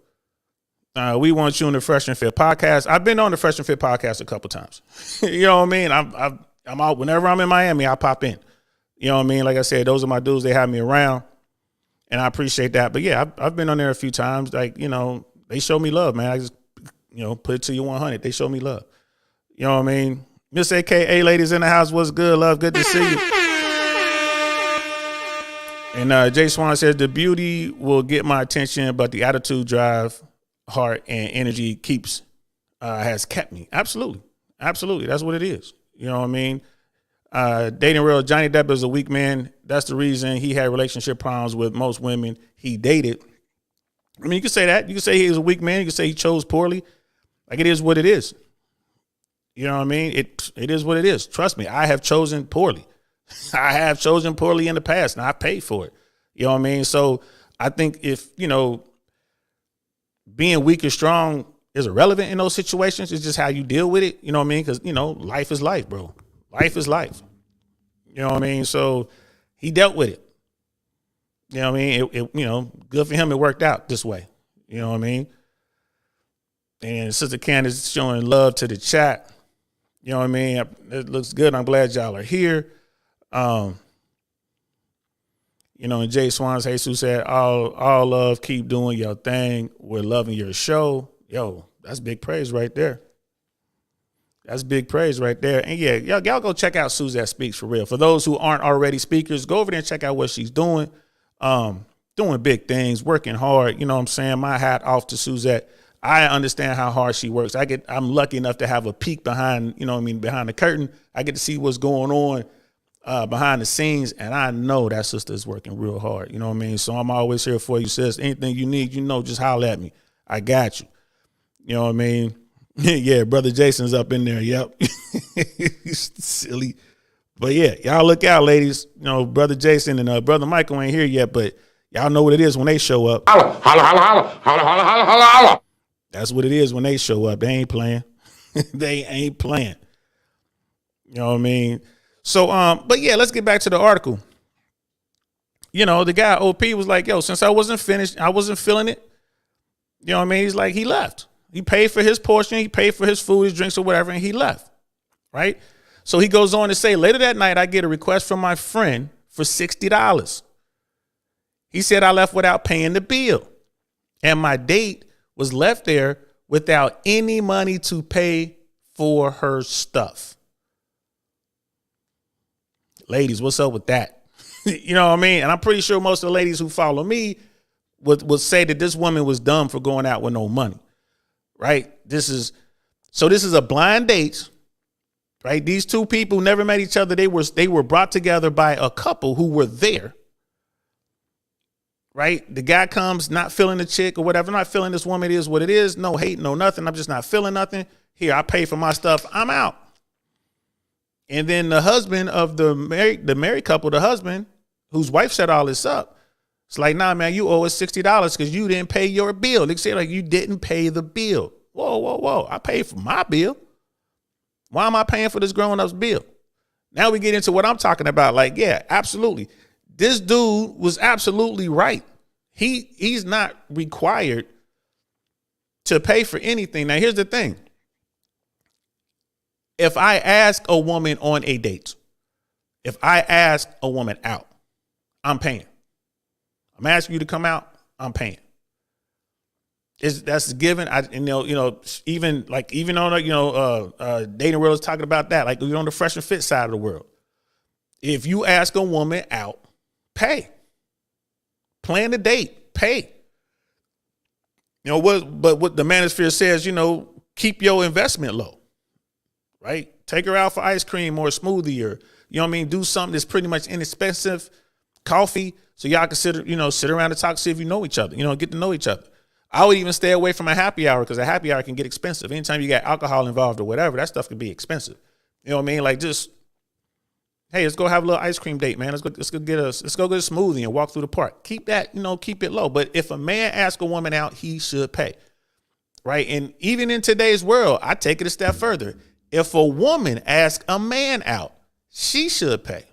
We want you on the Fresh and Fit podcast. I've been on the Fresh and Fit podcast a couple times. You know what I mean? I'm out whenever I'm in Miami. I pop in. You know what I mean? Like I said, those are my dudes. They have me around, and I appreciate that. But yeah, I've been on there a few times. Like, you know, they show me love, man. I just, you know, put it to you 100. They show me love. You know what I mean? Miss AKA ladies in the house. What's good, love? Good to see you. And Jay Swan says the beauty will get my attention, but the attitude, drive, heart, and energy has kept me. Absolutely. That's what it is. You know what I mean? Dating Real, Johnny Depp is a weak man. That's the reason he had relationship problems with most women he dated. I mean, you can say that. You can say he was a weak man. You can say he chose poorly. Like, it is what it is. You know what I mean? It is what it is. Trust me, I have chosen poorly. I have chosen poorly in the past, and I paid for it. You know what I mean? So I think if, you know, being weak or strong is irrelevant in those situations. It's just how you deal with it. You know what I mean? Because, you know, life is life, bro. Life is life. You know what I mean? So he dealt with it. You know what I mean? You know, good for him. It worked out this way. You know what I mean? And Sister Candace showing love to the chat. You know what I mean? It looks good. I'm glad y'all are here. You know, and Jay Swans, Jesus said, all love, keep doing your thing. We're loving your show. Yo, that's big praise right there. That's big praise right there. And yeah, y'all go check out Suzette Speaks for real. For those who aren't already speakers, go over there and check out what she's doing. Doing big things, working hard. You know what I'm saying? My hat off to Suzette. I understand how hard she works. I'm lucky enough to have a peek behind, you know what I mean, behind the curtain. I get to see what's going on behind the scenes, and I know that sister is working real hard. You know what I mean? So I'm always here for you, sis. Anything you need, you know, just holler at me. I got you. You know what I mean? Yeah, Brother Jason's up in there. Yep. He's silly. But yeah, y'all look out, ladies. You know, Brother Jason and Brother Michael ain't here yet, but y'all know what it is when they show up. Holla, holla, holla, holla, holla, holla, holla, holla, holla. That's what it is when they show up. They ain't playing. They ain't playing. You know what I mean? So, but yeah, let's get back to the article. You know, the guy OP was like, yo, since I wasn't finished, I wasn't feeling it. You know what I mean? He's like, he left. He paid for his portion. He paid for his food, his drinks or whatever, and he left. Right? So he goes on to say, later that night, I get a request from my friend for $60. He said I left without paying the bill. And my date was left there without any money to pay for her stuff. Ladies, what's up with that? You know what I mean? And I'm pretty sure most of the ladies who follow me would say that this woman was dumb for going out with no money. Right? This is a blind date. Right? These two people never met each other. They were brought together by a couple who were there. Right? The guy comes not feeling the chick or whatever, not feeling this woman. It is what it is. No hate, no nothing. I'm just not feeling nothing. Here, I pay for my stuff. I'm out. And then the husband of the married couple, the husband whose wife set all this up, it's like, nah, man, you owe us $60 because you didn't pay your bill. They say like you didn't pay the bill. Whoa. I paid for my bill. Why am I paying for this grown-up's bill? Now we get into what I'm talking about. Like, yeah, absolutely. This dude was absolutely right. He's not required to pay for anything. Now, here's the thing. If I ask a woman on a date, If I ask a woman out, I'm paying. I'm asking you to come out, I'm paying. That's a given. Even on dating world is talking about that. Like you're on the fresh and fit side of the world. If you ask a woman out, pay. Plan the date, pay. What the manosphere says, keep your investment low, right? Take her out for ice cream or a smoothie, or do something that's pretty much inexpensive, coffee, so y'all can sit around and talk, see if you know each other, get to know each other. I would even stay away from a happy hour because a happy hour can get expensive. Anytime you got alcohol involved or whatever, that stuff can be expensive. You know what I mean? Like just, hey, let's go have a little ice cream date, man. Let's go get a smoothie and walk through the park. Keep that, keep it low. But if a man asks a woman out, he should pay, right? And even in today's world, I take it a step further. If a woman asks a man out, she should pay.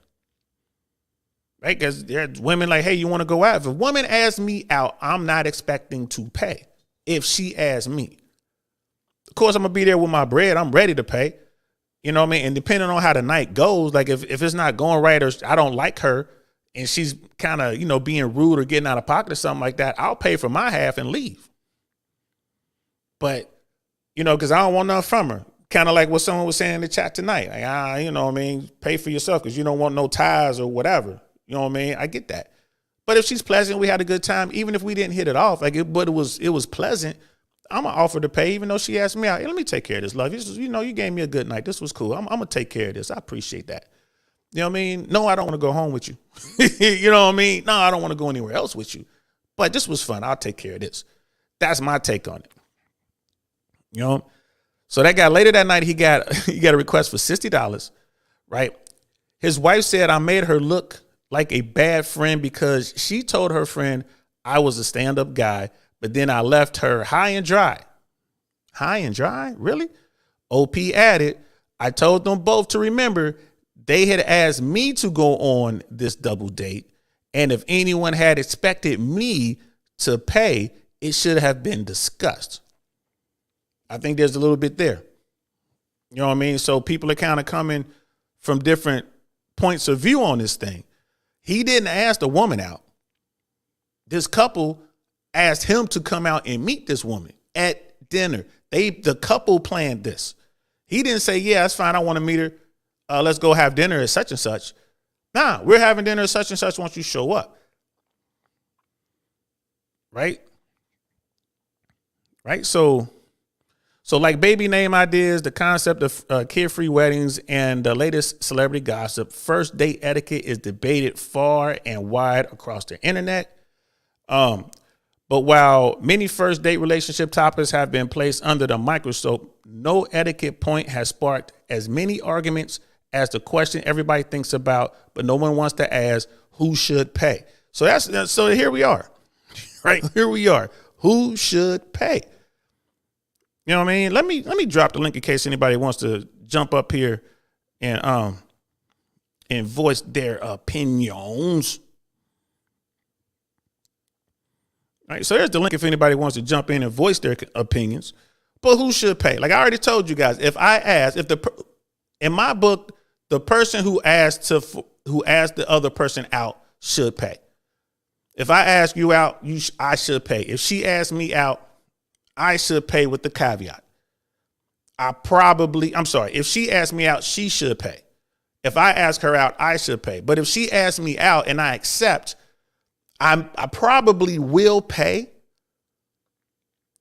Right? Because there's women like, hey, you want to go out? If a woman asks me out, I'm not expecting to pay if she asks me. Of course, I'm going to be there with my bread. I'm ready to pay. You know what I mean? And depending on how the night goes, like if it's not going right or I don't like her and she's kind of, being rude or getting out of pocket or something like that, I'll pay for my half and leave. But, because I don't want nothing from her. Kind of like what someone was saying in the chat tonight. Like, pay for yourself because you don't want no ties or whatever. You know what I mean? I get that. But if she's pleasant, we had a good time, even if we didn't hit it off, but it was pleasant, I'm going to offer to pay, even though she asked me out. Hey, let me take care of this, love. You gave me a good night. This was cool. I'm going to take care of this. I appreciate that. You know what I mean? No, I don't want to go home with you. You know what I mean? No, I don't want to go anywhere else with you. But this was fun. I'll take care of this. That's my take on it. So that guy later that night, he got a request for $60, right? His wife said, I made her look like a bad friend because she told her friend I was a stand-up guy, but then I left her high and dry. High and dry? Really? OP added, I told them both to remember they had asked me to go on this double date, and if anyone had expected me to pay, it should have been discussed. I think there's a little bit there. You know what I mean? So people are kind of coming from different points of view on this thing. He didn't ask the woman out. This couple asked him to come out and meet this woman at dinner. The couple planned this. He didn't say, yeah, that's fine. I want to meet her. Let's go have dinner at such and such. Nah, we're having dinner at such and such once you show up. Right? Right? So like baby name ideas, the concept of kid-free weddings, and the latest celebrity gossip, first date etiquette is debated far and wide across the internet. But while many first date relationship topics have been placed under the microscope, no etiquette point has sparked as many arguments as the question everybody thinks about, but no one wants to ask who should pay. So here we are, right? Here we are. Who should pay? You know what I mean? Let me drop the link in case anybody wants to jump up here and voice their opinions. All right, so there's the link if anybody wants to jump in and voice their opinions. But who should pay? Like I already told you guys, in my book, the person who asked the other person out should pay. If I ask you out, I should pay. If she asked me out, I should pay with the caveat. If she asked me out, she should pay. If I ask her out, I should pay. But if she asks me out and I accept, I probably will pay,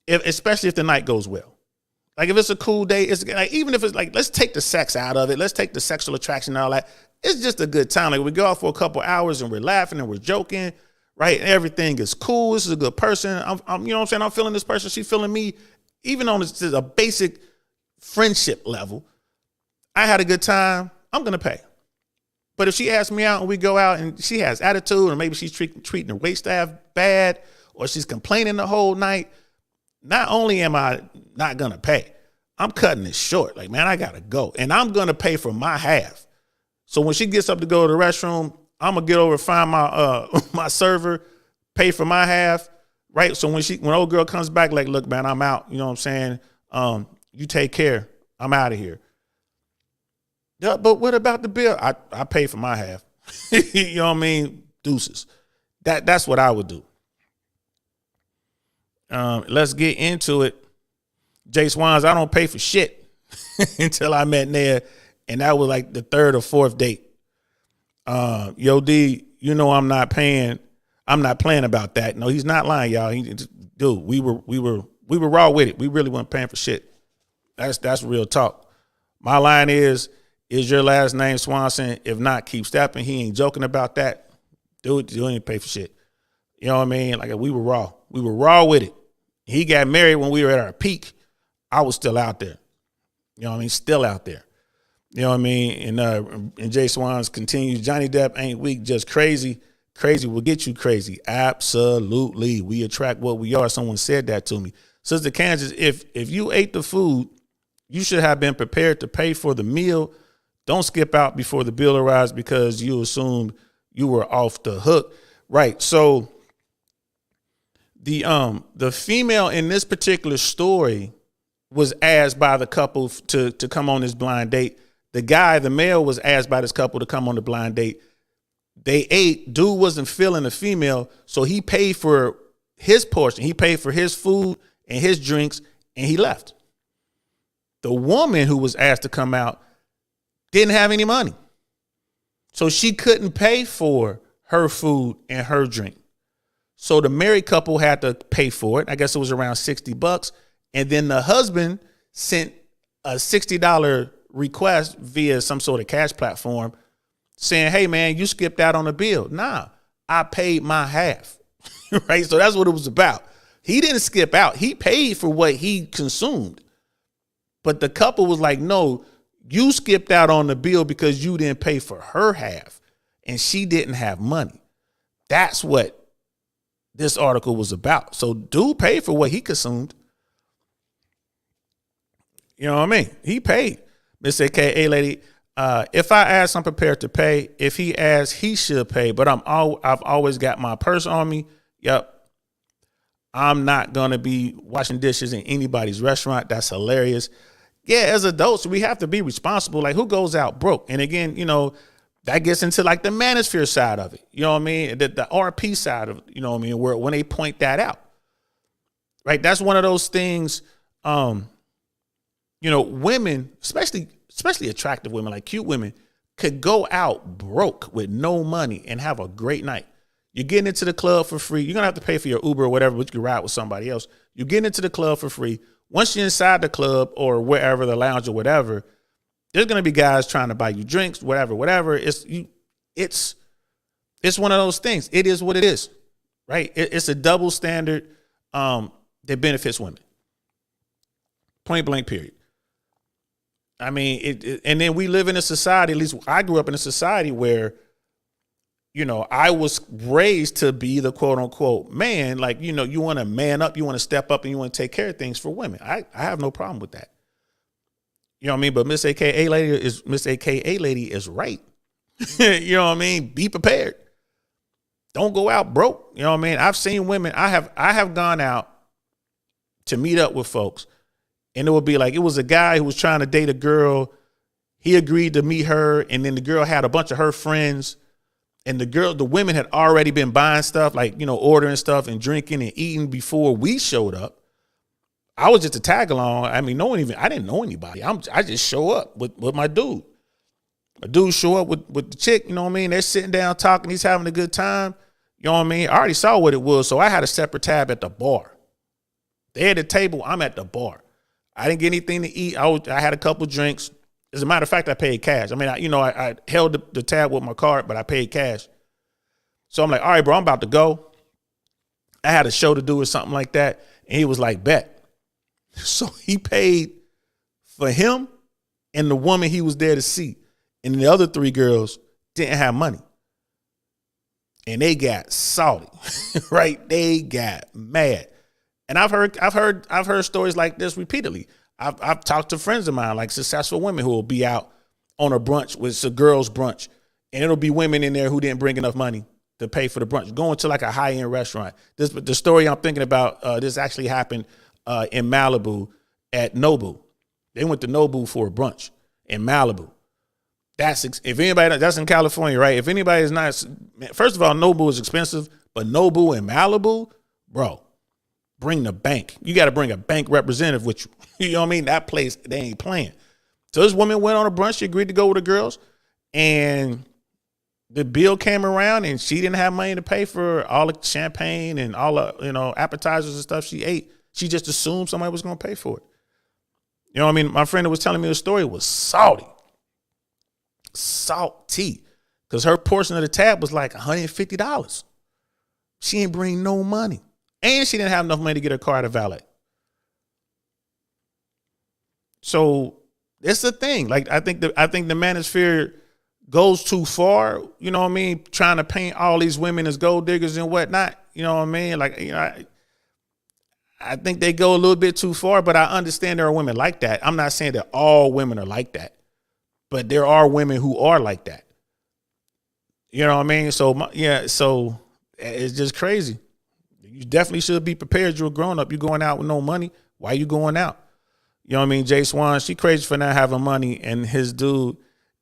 especially if the night goes well. Like if it's a cool day, it's like, even if it's like, let's take the sex out of it. Let's take the sexual attraction and all that. It's just a good time. Like we go out for a couple hours and we're laughing and we're joking, right? Everything is cool. This is a good person. I'm you know what I'm saying? I'm feeling this person. She's feeling me. Even on a basic friendship level, I had a good time. I'm going to pay. But if she asks me out and we go out and she has attitude, or maybe she's treating her waitstaff bad, or she's complaining the whole night, not only am I not going to pay, I'm cutting it short. Like, man, I got to go. And I'm going to pay for my half. So when she gets up to go to the restroom, I'm going to get over and find my my server, pay for my half, right? So when old girl comes back, like, look, man, I'm out. You know what I'm saying? You take care. I'm out of here. Yeah, but what about the bill? I pay for my half. You know what I mean? Deuces. That's what I would do. Let's get into it. Jay Swans, I don't pay for shit until I met Ned, and that was like the third or fourth date. Yo, D, you know I'm not paying. I'm not playing about that. No, he's not lying, y'all. Dude, we were raw with it. We really weren't paying for shit. That's real talk. My line is your last name Swanson? If not, keep stepping. He ain't joking about that. Dude, you ain't pay for shit. You know what I mean? Like, we were raw. We were raw with it. He got married when we were at our peak. I was still out there. You know what I mean? Still out there. You know what I mean? And Jay Swans continues, Johnny Depp ain't weak, just crazy. Crazy will get you crazy. Absolutely. We attract what we are. Someone said that to me. Sister Kansas, if you ate the food, you should have been prepared to pay for the meal. Don't skip out before the bill arrives because you assumed you were off the hook. Right. So the female in this particular story was asked by the couple to come on this blind date. The guy, the male, was asked by this couple to come on the blind date. They ate. Dude wasn't feeling the female, so he paid for his portion. He paid for his food and his drinks, and he left. The woman who was asked to come out didn't have any money, so she couldn't pay for her food and her drink. So the married couple had to pay for it. I guess it was around $60. And then the husband sent a $60 request via some sort of cash platform saying, hey, man, you skipped out on the bill. Nah, I paid my half. Right? So that's what it was about. He didn't skip out. He paid for what he consumed. But the couple was like, no, you skipped out on the bill because you didn't pay for her half and she didn't have money. That's what this article was about. So dude paid for what he consumed. You know what I mean? He paid. Miss AKA lady, if I ask, I'm prepared to pay. If he asks, he should pay. But I've always got my purse on me. Yep. I'm not going to be washing dishes in anybody's restaurant. That's hilarious. Yeah, as adults, we have to be responsible. Like, who goes out broke? And again, you know, that gets into like the manosphere side of it. You know what I mean? The RP side of it, you know what I mean? Where when they point that out, right? That's one of those things, you know, women, especially attractive women, like cute women, could go out broke with no money and have a great night. You're getting into the club for free. You're going to have to pay for your Uber or whatever, but you can ride with somebody else. You're getting into the club for free. Once you're inside the club or wherever, the lounge or whatever, there's going to be guys trying to buy you drinks, whatever. It's one of those things. It is what it is, right? It's a double standard that benefits women. Point blank, period. I mean, and then we live in a society, at least I grew up in a society where, you know, I was raised to be the quote unquote man. Like, you know, you want to man up, you want to step up and you want to take care of things for women. I have no problem with that. You know what I mean? But Miss AKA lady is right. You know what I mean? Be prepared. Don't go out broke. You know what I mean? I've seen women, I have gone out to meet up with folks. And it would be like, it was a guy who was trying to date a girl. He agreed to meet her. And then the girl had a bunch of her friends. And the women had already been buying stuff, like, you know, ordering stuff and drinking and eating before we showed up. I was just a tag along. I mean, I didn't know anybody. I just show up with my dude. A dude show up with the chick, you know what I mean? They're sitting down talking. He's having a good time. You know what I mean? I already saw what it was. So I had a separate tab at the bar. They at the table. I'm at the bar. I didn't get anything to eat. I had a couple drinks. As a matter of fact, I paid cash. I mean, I held the tab with my card, but I paid cash. So I'm like, all right, bro, I'm about to go. I had a show to do or something like that. And he was like, bet. So he paid for him and the woman he was there to see. And the other three girls didn't have money. And they got salty, right? They got mad. And I've heard stories like this repeatedly. I've talked to friends of mine, like successful women who will be out on a brunch with a girls' brunch, and it'll be women in there who didn't bring enough money to pay for the brunch, going to like a high-end restaurant. The story I'm thinking about, this actually happened in Malibu at Nobu. They went to Nobu for a brunch in Malibu. If anybody that's in California, right? If anybody is not, first of all, Nobu is expensive, but Nobu and Malibu, bro, bring the bank. You got to bring a bank representative with you. You know what I mean? That place, they ain't playing. So this woman went on a brunch. She agreed to go with the girls, and the bill came around, and she didn't have money to pay for all the champagne and all the appetizers and stuff she ate. She just assumed somebody was going to pay for it. You know what I mean? My friend that was telling me the story was salty, because her portion of the tab was like $150. She didn't bring no money, and she didn't have enough money to get her car to valet. So it's the thing. Like I think the manosphere goes too far. You know what I mean? Trying to paint all these women as gold diggers and whatnot. You know what I mean? Like I think they go a little bit too far, but I understand there are women like that. I'm not saying that all women are like that, but there are women who are like that. You know what I mean? So so it's just crazy. You definitely should be prepared. You're a grown up. You're going out with no money. Why are you going out? You know what I mean? Jay Swan, she crazy for not having money, and his dude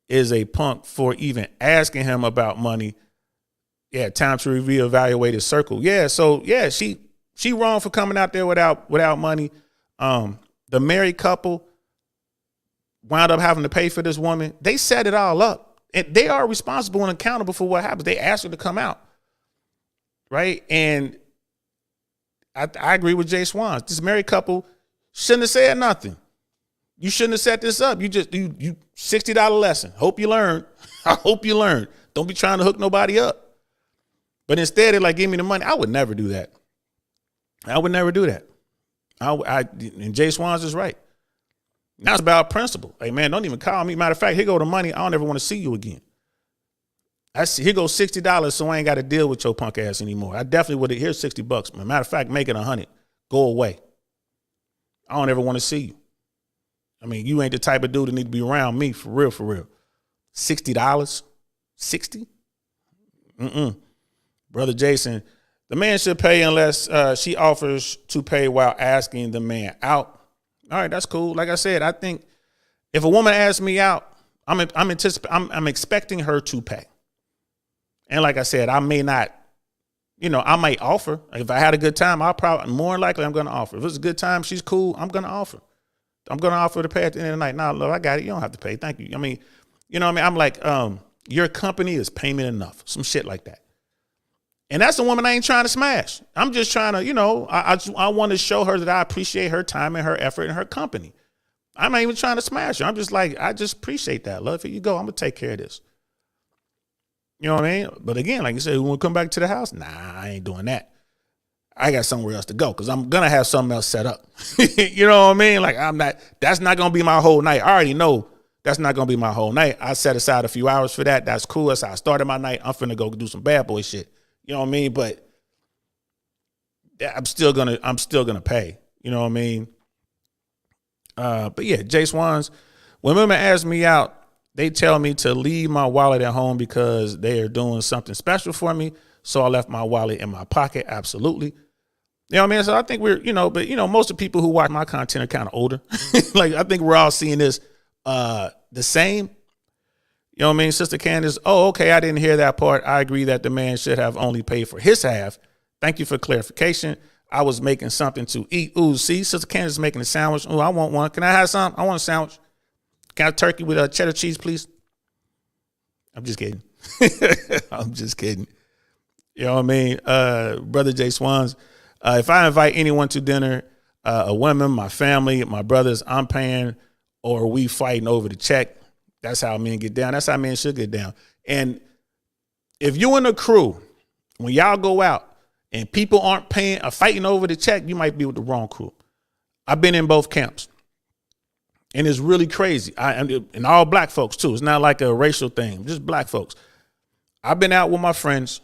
is a punk for even asking him about money. Yeah, time to reevaluate his circle. Yeah, so yeah, she wrong for coming out there without money. The married couple wound up having to pay for this woman. They set it all up, and they are responsible and accountable for what happens. They asked her to come out, right? And I agree with Jay Swan. This married couple shouldn't have said nothing. You shouldn't have set this up. You $60 lesson. Hope you learn. I hope you learn. Don't be trying to hook nobody up. But instead, they're like, give me the money. I would never do that. I would never do that. And Jay Swans is right. Now it's about principle. Hey, man, don't even call me. Matter of fact, here go the money. I don't ever want to see you again. Here goes $60, so I ain't got to deal with your punk ass anymore. I definitely would have. Here's $60. Matter of fact, make it $100. Go away. I don't ever want to see you. I mean, you ain't the type of dude that need to be around me, for real, for real. $60? 60? Brother Jason, the man should pay unless she offers to pay while asking the man out. All right, that's cool. Like I said, I think if a woman asks me out, I'm expecting her to pay. And like I said, I may not, I might offer. If I had a good time, more than likely I'm going to offer. If it's a good time, she's cool, I'm going to offer. I'm going to offer to pay at the end of the night. Nah, look, I got it. You don't have to pay. Thank you. I mean, you know what I mean? I'm like, your company is payment enough. Some shit like that. And that's the woman I ain't trying to smash. I'm just trying to, I want to show her that I appreciate her time and her effort and her company. I'm not even trying to smash her. I'm just like, I just appreciate that, love. Here you go. I'm going to take care of this. You know what I mean? But again, like you said, you want to come back to the house? Nah, I ain't doing that. I got somewhere else to go because I'm going to have something else set up. You know what I mean? Like that's not going to be my whole night. I already know that's not going to be my whole night. I set aside a few hours for that. That's cool. That's how I started my night. I'm finna go do some bad boy shit. You know what I mean? But I'm still gonna pay. You know what I mean? But yeah, Jay Swans, when women ask me out, they tell me to leave my wallet at home because they are doing something special for me. So I left my wallet in my pocket. Absolutely. You know what I mean? So I think but most of the people who watch my content are kind of older. Like, I think we're all seeing this the same. You know what I mean? Sister Candace, oh, okay, I didn't hear that part. I agree that the man should have only paid for his half. Thank you for clarification. I was making something to eat. Ooh, see, Sister Candace is making a sandwich. Ooh, I want one. Can I have some? I want a sandwich. Can I have turkey with cheddar cheese, please? I'm just kidding. I'm just kidding. You know what I mean? Brother Jay Swans, if I invite anyone to dinner, a woman, my family, my brothers, I'm paying, or we fighting over the check. That's how men get down. That's how men should get down. And if you in a crew, when y'all go out and people aren't paying or fighting over the check, you might be with the wrong crew. I've been in both camps. And it's really crazy. And all black folks too. It's not like a racial thing, just black folks. I've been out with my friends,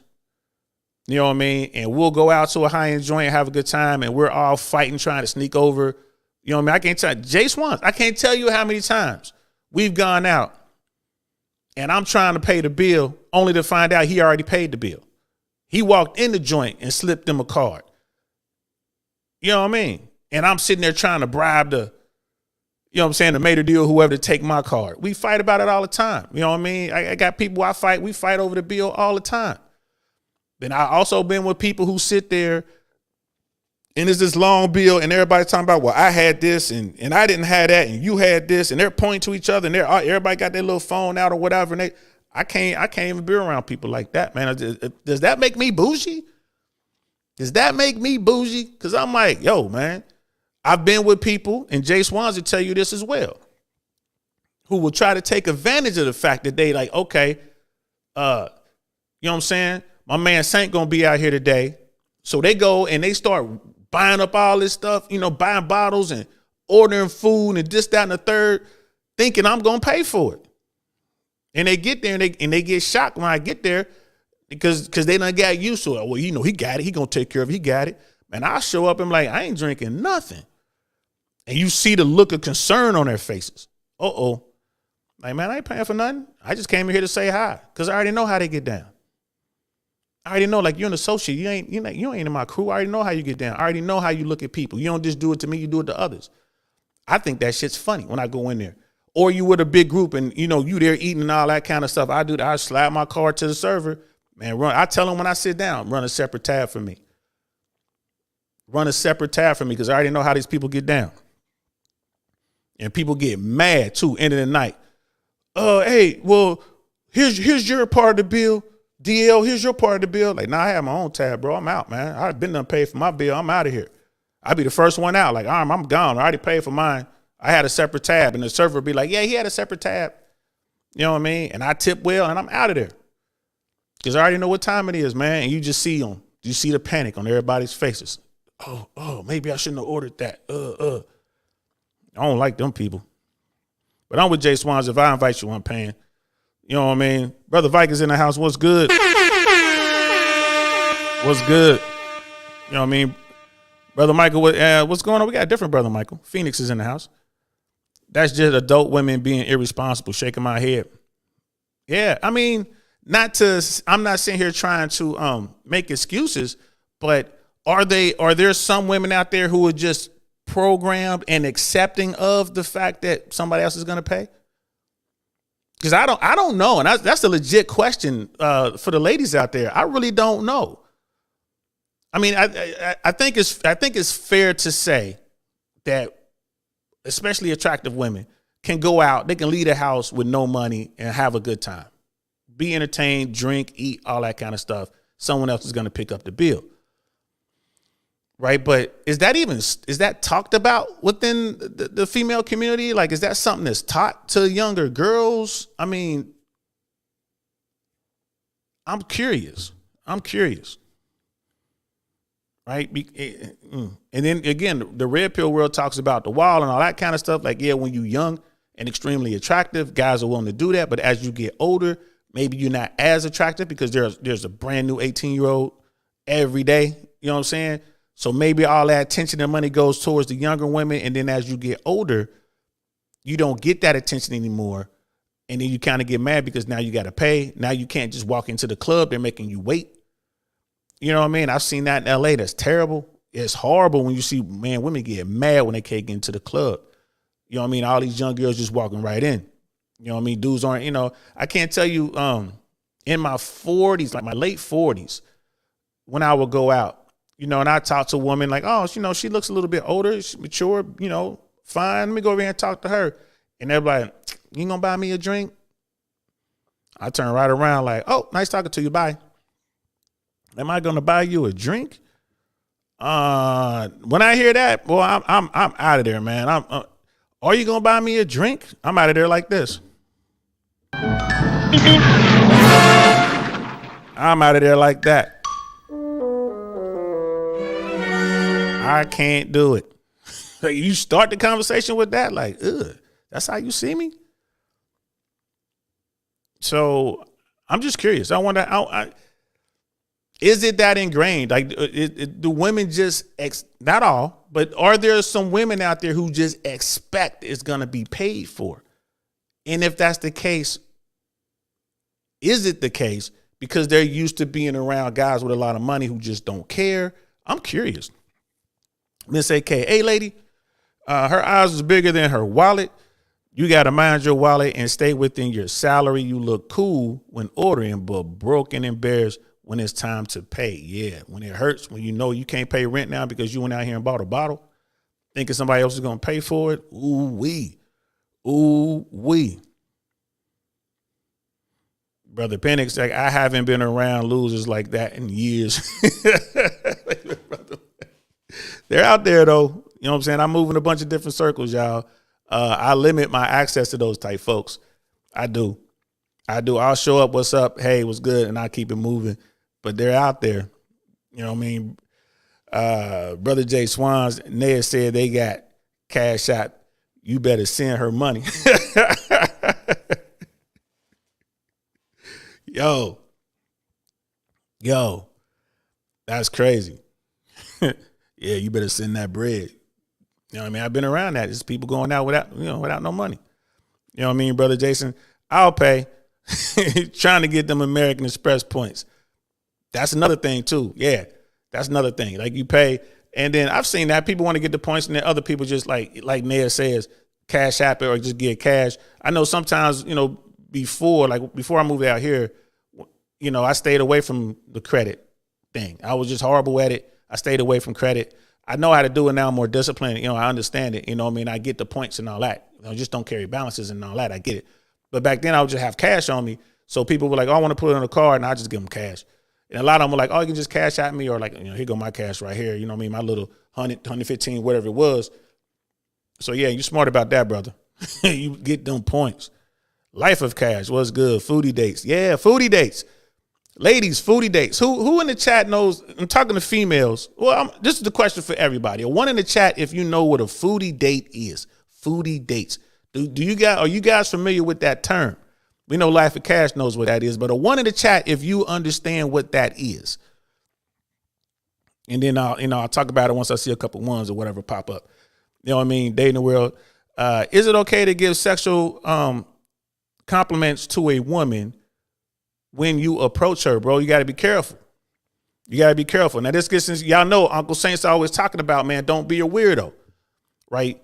you know what I mean? And we'll go out to a high-end joint and have a good time, and we're all fighting, trying to sneak over. You know what I mean? I can't tell Jay Swans, I can't tell you how many times we've gone out and I'm trying to pay the bill only to find out he already paid the bill. He walked in the joint and slipped them a card. You know what I mean? And I'm sitting there trying to bribe you know what I'm saying, to made a deal, whoever to take my card. We fight about it all the time. You know what I mean? I got people I fight. We fight over the bill all the time. Then I also been with people who sit there and it's this long bill and everybody's talking about, well, I had this and I didn't have that and you had this, and they're pointing to each other and everybody got their little phone out or whatever. And I can't even be around people like that, man. Does that make me bougie? Does that make me bougie? Because I'm like, yo, man, I've been with people, and Jay Swans will tell you this as well, who will try to take advantage of the fact that they like, okay, you know what I'm saying? My man Saint gonna be out here today. So they go and they start buying up all this stuff, you know, buying bottles and ordering food and this, that, and the third, thinking I'm gonna pay for it. And they get there and they get shocked when I get there because they done got used to it. Well, you know, he got it. He gonna take care of it. He got it. Man, I show up and I'm like, I ain't drinking nothing. And you see the look of concern on their faces. Uh-oh. Like, man, I ain't paying for nothing. I just came here to say hi because I already know how they get down. I already know, like, you're an associate. You ain't in my crew. I already know how you get down. I already know how you look at people. You don't just do it to me. You do it to others. I think that shit's funny when I go in there. Or you with a big group and, you know, you there eating and all that kind of stuff. I do that. I slide my card to the server. Man, I tell them when I sit down, run a separate tab for me. Run a separate tab for me because I already know how these people get down. And people get mad, too, end of the night. Hey, well, here's your part of the bill. DL, here's your part of the bill. Like, I have my own tab, bro. I'm out, man. I've been done paid for my bill. I'm out of here. I'll be the first one out. Like, I'm gone. I already paid for mine. I had a separate tab. And the server would be like, yeah, he had a separate tab. You know what I mean? And I tip well, and I'm out of there. Because I already know what time it is, man. And you just see them. You see the panic on everybody's faces. Oh, maybe I shouldn't have ordered that. I don't like them people. But I'm with Jay Swans. If I invite you, I'm paying. You know what I mean? Brother Vikings in the house. What's good? What's good? You know what I mean? Brother Michael, what's going on? We got a different Brother Michael. Phoenix is in the house. That's just adult women being irresponsible, shaking my head. Yeah, I mean, I'm not sitting here trying to make excuses, but are there some women out there who are just programmed and accepting of the fact that somebody else is going to pay? Because I don't know, and that's a legit question for the ladies out there. I really don't know. I mean, I think it's fair to say that especially attractive women can go out, they can leave the house with no money and have a good time, be entertained, drink, eat, all that kind of stuff. Someone else is going to pick up the bill. Right. But is that talked about within the female community? Like, is that something that's taught to younger girls? I mean, I'm curious. Right. And then again, the red pill world talks about the wall and all that kind of stuff. Like, yeah, when you're young and extremely attractive, guys are willing to do that. But as you get older, maybe you're not as attractive because there's a brand new 18-year-old every day. You know what I'm saying? So maybe all that attention and money goes towards the younger women. And then as you get older, you don't get that attention anymore. And then you kind of get mad because now you got to pay. Now you can't just walk into the club. They're making you wait. You know what I mean? I've seen that in LA. That's terrible. It's horrible when you see, man, women get mad when they can't get into the club. You know what I mean? All these young girls just walking right in. You know what I mean? Dudes aren't, you know, I can't tell you in my 40s, like my late 40s, when I would go out, you know, and I talk to a woman like, oh, you know, she looks a little bit older, she's mature, you know, fine. Let me go over here and talk to her. And they're like, you gonna buy me a drink? I turn right around like, oh, nice talking to you. Bye. Am I gonna buy you a drink? When I hear that, boy, I'm out of there, man. Are you gonna buy me a drink? I'm out of there like this. I'm out of there like that. I can't do it. You start the conversation with that, like, ugh, that's how you see me? So I'm just curious. I wonder, is it that ingrained? Like, do women just, not all, but are there some women out there who just expect it's going to be paid for? And if that's the case, is it the case because they're used to being around guys with a lot of money who just don't care? I'm curious. Miss AK, hey lady, Her eyes was bigger than her wallet. You got to mind your wallet and stay within your salary. You look cool when ordering, but broke and embarrassed when it's time to pay. Yeah, when it hurts, when you know you can't pay rent now because you went out here and bought a bottle, thinking somebody else is going to pay for it. Ooh, wee. Ooh, wee. Brother Penix, like, I haven't been around losers like that in years. They're out there, though. You know what I'm saying? I move in a bunch of different circles, y'all. I limit my access to those type folks. I do. I'll show up, what's up, hey, what's good, and I keep it moving. But they're out there. You know what I mean? Brother Jay Swans, Ned said they got Cash App. You better send her money. Yo, that's crazy. Yeah, you better send that bread. You know what I mean? I've been around that. It's people going out without no money. You know what I mean, Brother Jason? I'll pay. Trying to get them American Express points. That's another thing too. Yeah, that's another thing. Like, you pay, and then I've seen that people want to get the points, and then other people just like Ned says, Cash App it or just get cash. I know sometimes, before I moved out here, I stayed away from the credit thing. I was just horrible at it. I stayed away from credit. I know how to do it now. I'm more disciplined. I understand it. I get the points and all that. I just don't carry balances and all that. I get it. But back then I would just have cash on me. So people were like, oh, I want to put it on a card, and I just give them cash. And a lot of them were like, oh, you can just cash at me, or like, here go my cash right here. You know what I mean? My little 100, 115, whatever it was. So yeah, you smart about that, brother. You get them points. Life of Cash, what's good? Foodie dates. Yeah, foodie dates. Ladies, foodie dates. Who in the chat knows? I'm talking to females. Well, this is the question for everybody. One in the chat, if you know what a foodie date is. Foodie dates. Are you guys familiar with that term? We know Life of Cash knows what that is, but a one in the chat if you understand what that is. And then I'll talk about it once I see a couple ones or whatever pop up. You know what I mean? Dating the world. Is it okay to give sexual compliments to a woman when you approach her, bro? You got to be careful. Now, this gets into, y'all know Uncle Saint's always talking about, man, don't be a weirdo, right?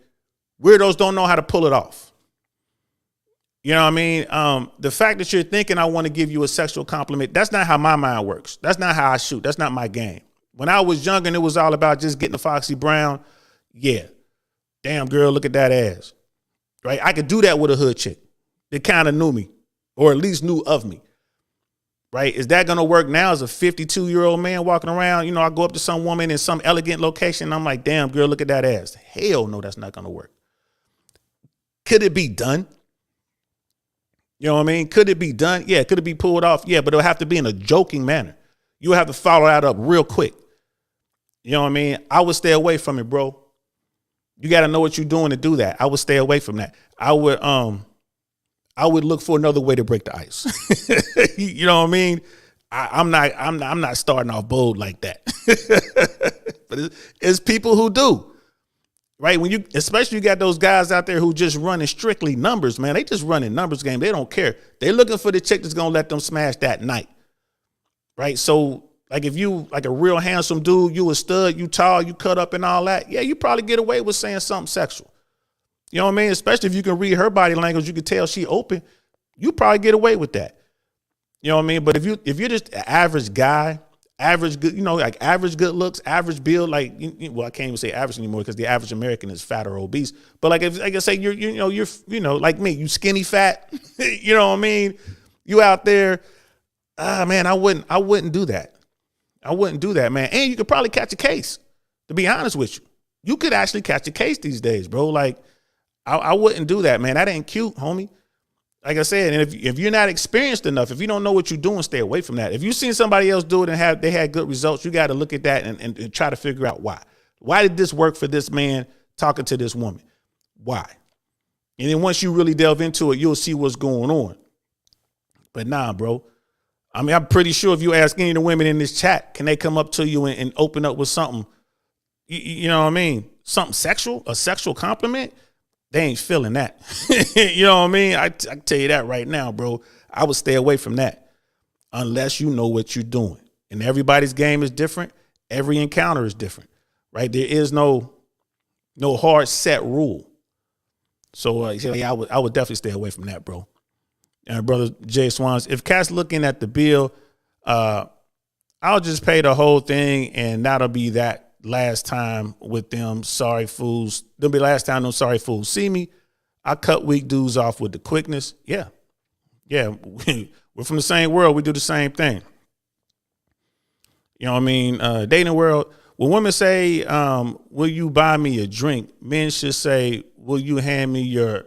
Weirdos don't know how to pull it off. You know what I mean? The fact that you're thinking I want to give you a sexual compliment, that's not how my mind works. That's not how I shoot. That's not my game. When I was young and it was all about just getting a Foxy Brown, yeah. Damn, girl, look at that ass, right? I could do that with a hood chick that kind of knew me, or at least knew of me, right? Is that going to work now as a 52-year-old man walking around? I go up to some woman in some elegant location, and I'm like, damn, girl, look at that ass. Hell no, that's not going to work. Could it be done? You know what I mean? Could it be done? Yeah. Could it be pulled off? Yeah, but it'll have to be in a joking manner. You have to follow that up real quick. You know what I mean? I would stay away from it, bro. You got to know what you're doing to do that. I would stay away from that. I would look for another way to break the ice. You know what I mean? I'm not starting off bold like that. But it's people who do. Right? Especially you got those guys out there who just running strictly numbers, man. They just running numbers game. They don't care. They looking for the chick that's going to let them smash that night. Right? So like, if you like a real handsome dude, you a stud, you tall, you cut up and all that. Yeah, you probably get away with saying something sexual. You know what I mean? Especially if you can read her body language, you can tell she open. You probably get away with that. You know what I mean? But if you're just an average guy, average good, like average good looks, average build, like, well, I can't even say average anymore because the average American is fat or obese. But like, if I can say you're like me, you skinny fat, you know what I mean? You out there, man, I wouldn't do that. I wouldn't do that, man. And you could probably catch a case, to be honest with you. You could actually catch a case these days, bro. Like, I wouldn't do that, man. That ain't cute, homie. Like I said, and if you're not experienced enough, if you don't know what you're doing, stay away from that. If you've seen somebody else do it and they had good results, you got to look at that and try to figure out why. Why did this work for this man talking to this woman? Why? And then once you really delve into it, you'll see what's going on. But nah, bro. I mean, I'm pretty sure if you ask any of the women in this chat, can they come up to you and open up with something, you know what I mean? Something sexual, a sexual compliment? They ain't feeling that. You know what I mean? I tell you that right now, bro. I would stay away from that unless you know what you're doing. And everybody's game is different. Every encounter is different, right? There is no No hard set rule. So yeah, I would definitely stay away from that, bro. And brother Jay Swans, if Cat's looking at the bill, I'll just pay the whole thing, and that'll be that last time with them sorry fools. That'll be the last time them sorry fools see me. I cut weak dudes off with the quickness. Yeah. We're from the same world. We do the same thing. You know what I mean? Dating world, when women say, will you buy me a drink? Men should say, will you hand me your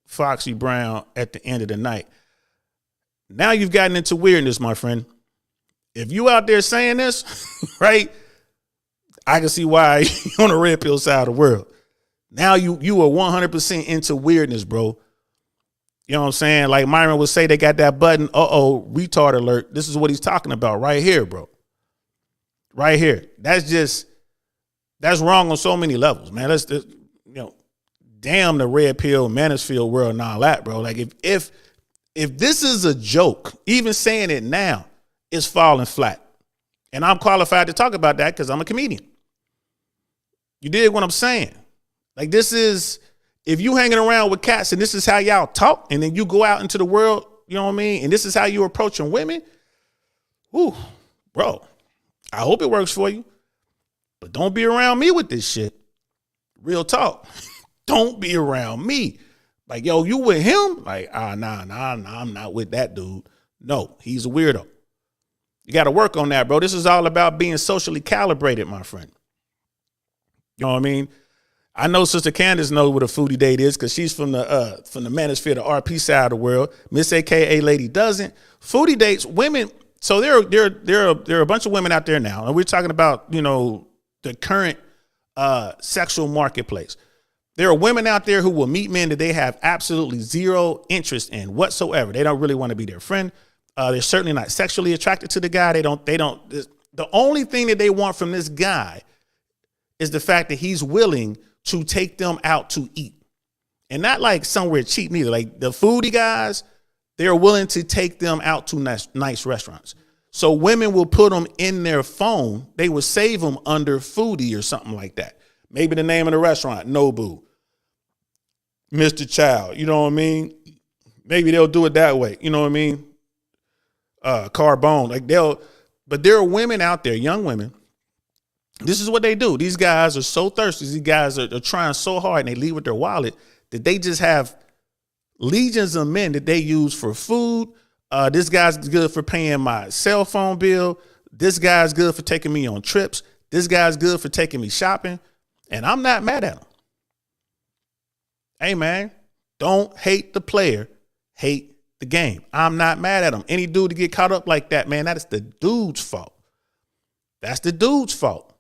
Foxy Brown at the end of the night? Now you've gotten into weirdness, my friend. If you out there saying this, right, I can see why you're on the red pill side of the world. Now you are 100% into weirdness, bro. You know what I'm saying? Like Myron would say, they got that button. Retard alert. This is what he's talking about right here, bro. Right here. That's wrong on so many levels, man. Let's damn the red pill manosphere world and all that, bro. Like if this is a joke, even saying it now is falling flat. And I'm qualified to talk about that because I'm a comedian. You dig what I'm saying? Like this is, if you hanging around with cats and this is how y'all talk, and then you go out into the world, you know what I mean? And this is how you're approaching women. Ooh, bro, I hope it works for you, but don't be around me with this shit. Real talk. Don't be around me. Like, yo, you with him? Like, nah, I'm not with that dude. No, he's a weirdo. You got to work on that, bro. This is all about being socially calibrated, my friend. You know what I mean? I know Sister Candace knows what a foodie date is because she's from the manosphere, the RP side of the world. Miss AKA Lady doesn't. Foodie dates, women. So there are a bunch of women out there now, and we're talking about, the current sexual marketplace. There are women out there who will meet men that they have absolutely zero interest in whatsoever. They don't really want to be their friend. They're certainly not sexually attracted to the guy. The only thing that they want from this guy is the fact that he's willing to take them out to eat. And not like somewhere cheap neither. Like the foodie guys, they're willing to take them out to nice restaurants. So women will put them in their phone. They will save them under foodie or something like that. Maybe the name of the restaurant, Nobu, Mr. Child, you know what I mean? Maybe they'll do it that way. You know what I mean? Carbone, but there are women out there, young women. This is what they do. These guys are so thirsty. These guys are trying so hard, and they leave with their wallet that they just have legions of men that they use for food. This guy's good for paying my cell phone bill. This guy's good for taking me on trips. This guy's good for taking me shopping. And I'm not mad at him. Hey, man, don't hate the player. Hate the game. I'm not mad at him. Any dude to get caught up like that, man, that is the dude's fault. That's the dude's fault.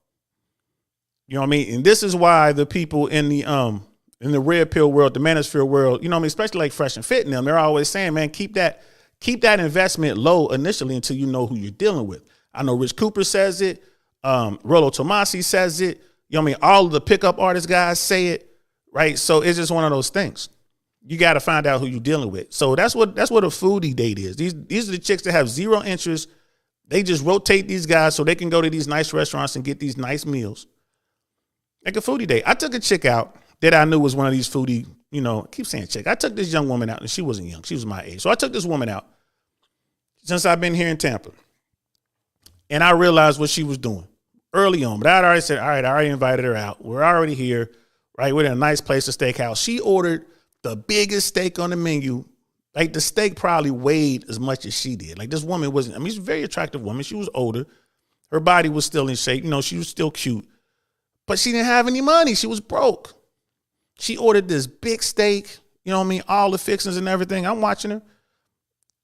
You know what I mean? And this is why the people in the red pill world, the manosphere world, you know what I mean, especially like Fresh and Fit and them, they're always saying, man, keep that investment low initially until you know who you're dealing with. I know Rich Cooper says it. Rollo Tomasi says it. You know what I mean? All of the pickup artist guys say it, right? So it's just one of those things. You got to find out who you're dealing with. So that's what a foodie date is. These are the chicks that have zero interest. They just rotate these guys so they can go to these nice restaurants and get these nice meals. Like a foodie date. I took a chick out that I knew was one of these foodie, I keep saying chick. I took this young woman out, and she wasn't young. She was my age. So I took this woman out since I've been here in Tampa. And I realized what she was doing early on. But I had already said, all right, I already invited her out. We're already here, right? We're in a nice place, a steakhouse. She ordered the biggest steak on the menu. Like the steak probably weighed as much as she did. Like this woman wasn't, she's a very attractive woman. She was older. Her body was still in shape. She was still cute. But she didn't have any money. She was broke. She ordered this big steak, all the fixings and everything. I'm watching her,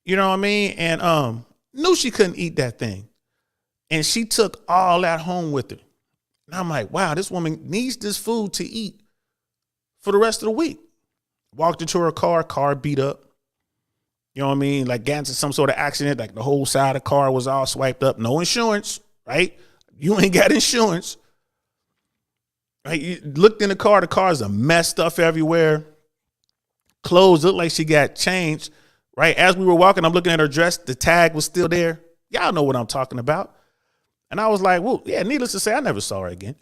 and knew she couldn't eat that thing. And she took all that home with her. And I'm like, wow, this woman needs this food to eat for the rest of the week. Walked into her car beat up. You know what I mean? Like got into some sort of accident, like the whole side of the car was all swiped up. No insurance, right? You ain't got insurance. Right? You looked in the car's a mess, stuff everywhere. Clothes looked like she got changed. Right? As we were walking, I'm looking at her dress. The tag was still there. Y'all know what I'm talking about. And I was like, well, yeah, needless to say, I never saw her again.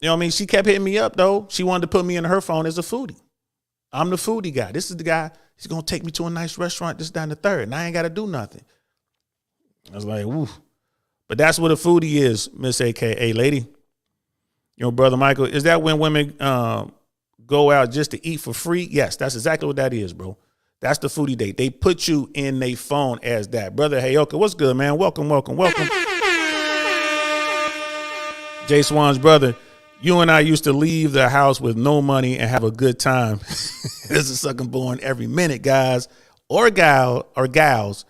You know what I mean? She kept hitting me up, though. She wanted to put me in her phone as a foodie. I'm the foodie guy. This is the guy. He's going to take me to a nice restaurant, this, down the third, and I ain't got to do nothing. I was like, woo. But that's what a foodie is, Miss AKA lady. Brother Michael, is that when women go out just to eat for free? Yes, that's exactly what that is, bro. That's the foodie date. They put you in their phone as that. Brother Hayoka, what's good, man? Welcome. Jay Swan's brother, you and I used to leave the house with no money and have a good time. This is sucking born every minute, guys or gals.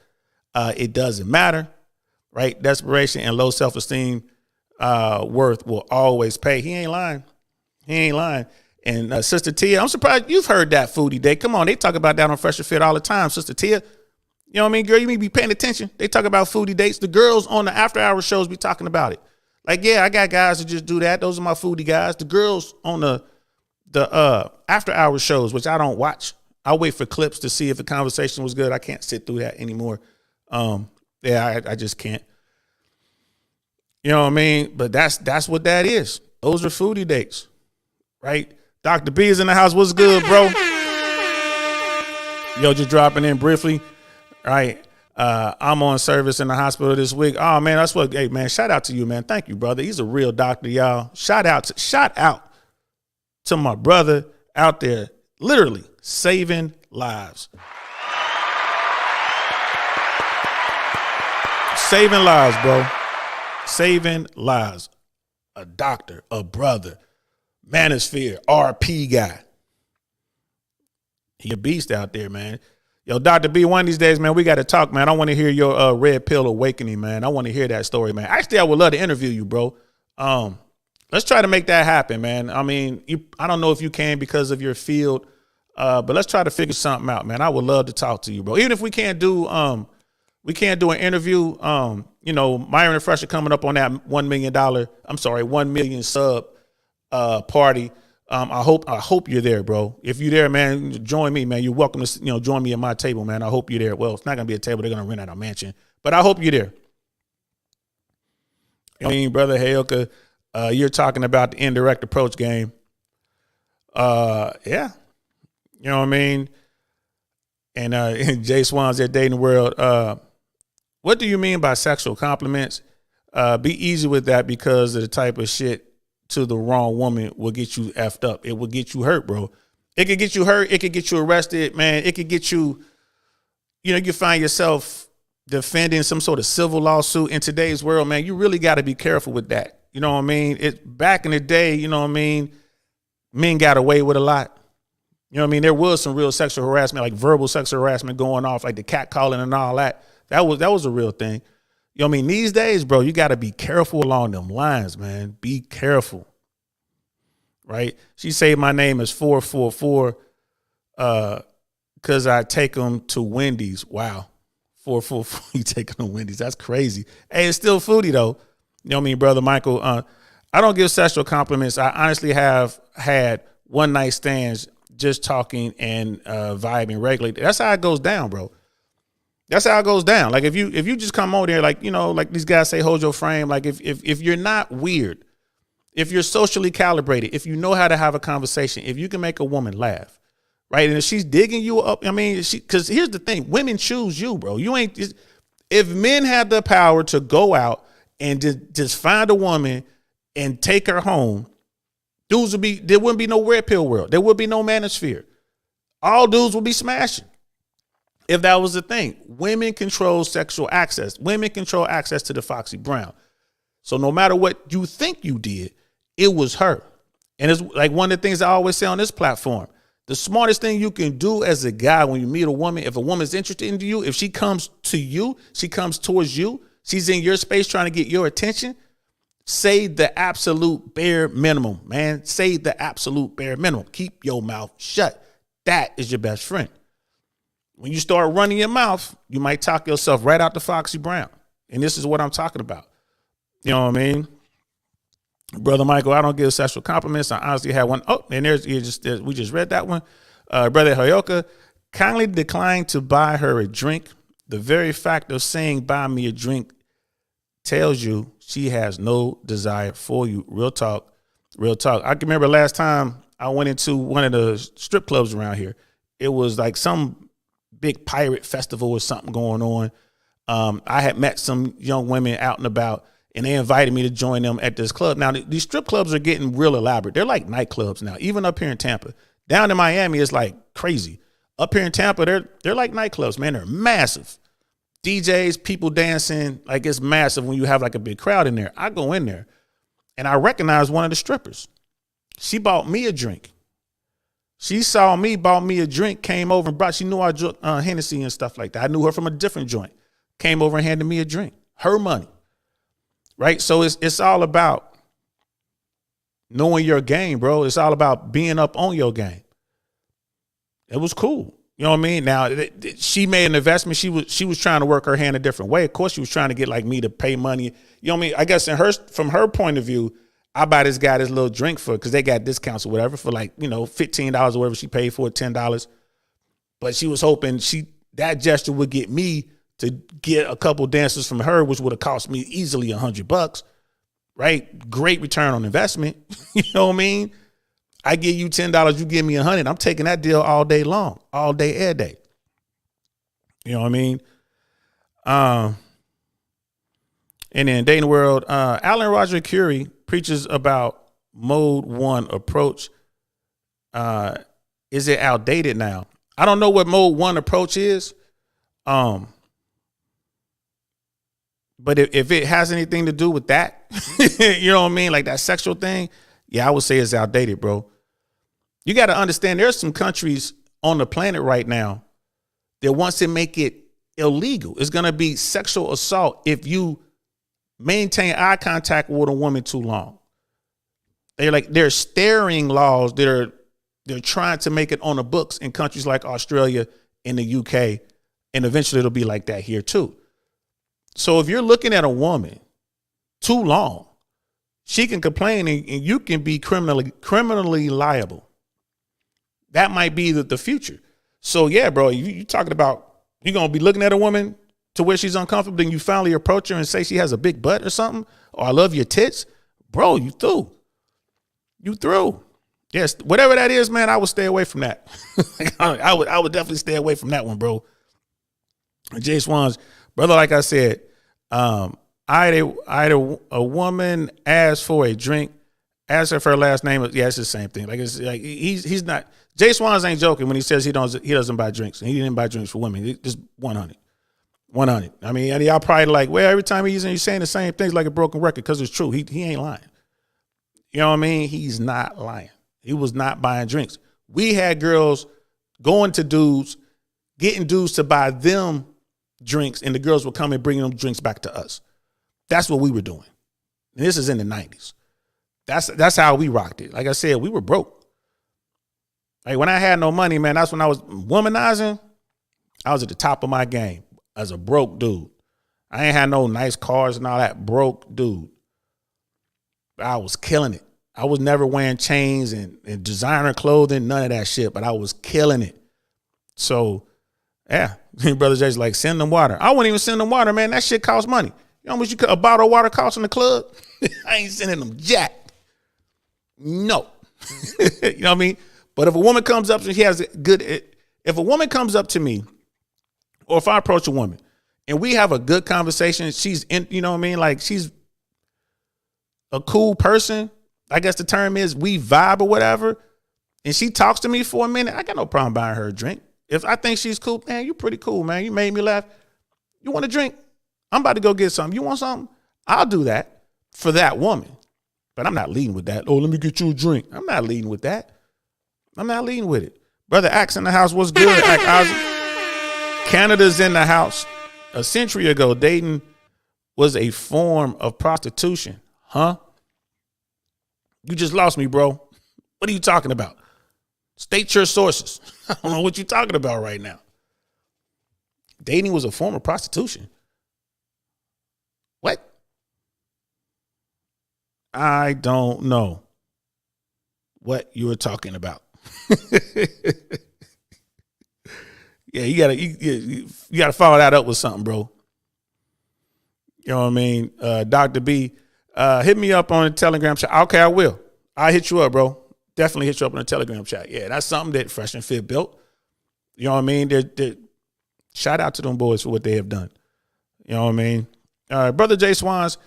It doesn't matter, right? Desperation and low self-esteem worth will always pay. He ain't lying. And Sister Tia, I'm surprised you've heard that foodie day. Come on, they talk about that on Fresh and Fit all the time. Sister Tia, you know what I mean, girl, you need to be paying attention. They talk about foodie dates. The girls on the after-hour shows be talking about it. Like, yeah, I got guys that just do that. Those are my foodie guys. The girls on the after-hour shows, which I don't watch. I wait for clips to see if the conversation was good. I can't sit through that anymore. I just can't. You know what I mean? But that's what that is. Those are foodie dates, right? Dr. B is in the house. What's good, bro? Yo, just dropping in briefly, right? I'm on service in the hospital this week. Oh, man, that's what, hey, man, shout out to you, man. Thank you, brother. He's a real doctor, y'all. Shout out to my brother out there, literally saving lives. Saving lives, bro. Saving lives. A doctor, a brother, manosphere, RP guy. He a beast out there, man. Yo, Dr. B, one of these days, man, we got to talk, man. I want to hear your red pill awakening, man. I want to hear that story, man. Actually, I would love to interview you, bro. Let's try to make that happen, man. I mean, I don't know if you can because of your field, but let's try to figure something out, man. I would love to talk to you, bro. Even if we can't do an interview. Myron and Fresh are coming up on that $1 million sub party. I hope you're there, bro. If you're there, man, join me, man. You're welcome to, join me at my table, man. I hope you're there. Well, it's not gonna be a table. They're gonna rent out a mansion, but I hope you're there. I mean, brother Hayoka, you're talking about the indirect approach game. Yeah, you know what I mean. And Jay Swan's at Dating World. What do you mean by sexual compliments? Be easy with that because of the type of shit to the wrong woman will get you effed up. It will get you hurt, bro. It could get you hurt. It could get you arrested, man. It could get you, you find yourself defending some sort of civil lawsuit in today's world, man. You really got to be careful with that. You know what I mean? Back in the day, you know what I mean? Men got away with a lot. You know what I mean? There was some real sexual harassment, like verbal sexual harassment going off, like the catcalling and all that. That was a real thing. You know what I mean? These days, bro, you got to be careful along them lines, man. Be careful. Right? She said my name is 444 because I take them to Wendy's. Wow. 444, you take them to Wendy's. That's crazy. Hey, it's still foodie, though. You know what I mean, brother Michael? I don't give sexual compliments. I honestly have had one night stands just talking and vibing regularly. That's how it goes down, bro. That's how it goes down. Like if you just come over there, like, like these guys say, hold your frame. Like if you're not weird, if you're socially calibrated, if you know how to have a conversation, if you can make a woman laugh, right? And if she's digging you up, I mean, because here's the thing, women choose you, bro. You ain't, if men had the power to go out and just find a woman and take her home, there wouldn't be no red pill world. There would be no manosphere. All dudes would be smashing. If that was the thing, women control sexual access. Women control access to the Foxy Brown. So no matter what you think you did, it was her. And it's like one of the things I always say on this platform, the smartest thing you can do as a guy when you meet a woman, if a woman's interested in you, if she comes to you, she comes towards you, she's in your space trying to get your attention, say the absolute bare minimum, man. Say the absolute bare minimum. Keep your mouth shut. That is your best friend. When you start running your mouth, you might talk yourself right out to Foxy Brown. And this is what I'm talking about. You know what I mean? Brother Michael, I don't give sexual compliments. I honestly had one. Oh, and we just read that one. Brother Hayoka kindly declined to buy her a drink. The very fact of saying buy me a drink tells you she has no desire for you. Real talk. Real talk. I can remember last time I went into one of the strip clubs around here. It was like some big pirate festival or something going on. I had met some young women out and about, and they invited me to join them at this club. Now, these strip clubs are getting real elaborate. They're like nightclubs now, even up here in Tampa. Down in Miami, it's like crazy. Up here in Tampa, they're like nightclubs, man. They're massive. DJs, people dancing, like it's massive when you have like a big crowd in there. I go in there, and I recognize one of the strippers. She bought me a drink. She saw me, bought me a drink, came over and brought, she knew I drank Hennessy and stuff like that. I knew her from a different joint. Came over and handed me a drink. Her money. Right? So it's all about knowing your game, bro. It's all about being up on your game. It was cool. You know what I mean? Now, she made an investment. She was trying to work her hand a different way. Of course, she was trying to get like me to pay money. You know what I mean? I guess from her point of view, I buy this guy this little drink because they got discounts or whatever for like, $15 or whatever she paid for it, $10. But she was hoping that gesture would get me to get a couple dancers from her, which would have cost me easily $100, right? Great return on investment. You know what I mean? I give you $10, you give me $100. I'm taking that deal all day long, all day, every day. You know what I mean? And then Dating World, Alan Roger Curie preaches about mode 1 approach. Is it outdated now? I don't know what mode 1 approach is. But if it has anything to do with that, you know what I mean? Like that sexual thing. Yeah, I would say it's outdated, bro. You got to understand there's some countries on the planet right now that wants to make it illegal. It's going to be sexual assault if you maintain eye contact with a woman too long. They're staring laws that they're trying to make it on the books in countries like Australia and the UK. And eventually it'll be like that here too. So if you're looking at a woman too long, she can complain and you can be criminally liable. That might be the future. So yeah, bro, you talking about you're going to be looking at a woman to where she's uncomfortable and you finally approach her and say she has a big butt or something, or I love your tits. Bro, you through. You through. Yes, whatever that is, man, I would stay away from that. I would definitely stay away from that one, bro. Jay Swans, brother, like I said, I had a woman ask for a drink, asked her for her last name. Yeah, it's the same thing. Like it's like he's not. Jay Swans ain't joking when he says he doesn't buy drinks, and he didn't buy drinks for women. Just 100. I mean, and y'all probably like, well, every time he's saying the same things like a broken record because it's true. He ain't lying. You know what I mean? He's not lying. He was not buying drinks. We had girls going to dudes, getting dudes to buy them drinks, and the girls would come and bring them drinks back to us. That's what we were doing. And this is in the 90s. That's how we rocked it. Like I said, we were broke. Like when I had no money, man, that's when I was womanizing. I was at the top of my game as a broke dude. I ain't had no nice cars and all that. Broke dude. I was killing it. I was never wearing chains and designer clothing, none of that shit, but I was killing it. So, yeah, Brother Jay's like, send them water. I wouldn't even send them water, man. That shit costs money. You know how much a bottle of water costs in the club? I ain't sending them jack. No. You know what I mean? But if a woman comes up and she has if a woman comes up to me, or if I approach a woman and we have a good conversation, she's in, you know what I mean? Like she's a cool person. I guess the term is we vibe or whatever. And she talks to me for a minute. I got no problem buying her a drink. If I think she's cool, man, you pretty cool, man. You made me laugh. You want a drink? I'm about to go get something. You want something? I'll do that for that woman. But I'm not leading with that. Oh, let me get you a drink. I'm not leading with that. I'm not leading with it. Brother Axe in the house, what's good? Canada's in the house. A century ago, dating was a form of prostitution. Huh? You just lost me, bro. What are you talking about? State your sources. I don't know what you're talking about right now. Dating was a form of prostitution. What? I don't know what you were talking about. Yeah, you gotta follow that up with something, bro. You know what I mean? Dr. B, hit me up on the Telegram chat. Okay, I will. I hit you up, bro. Definitely hit you up in the Telegram chat. Yeah, that's something that Fresh and Fit built. You know what I mean? Shout out to them boys for what they have done. You know what I mean? Brother Jay Swans,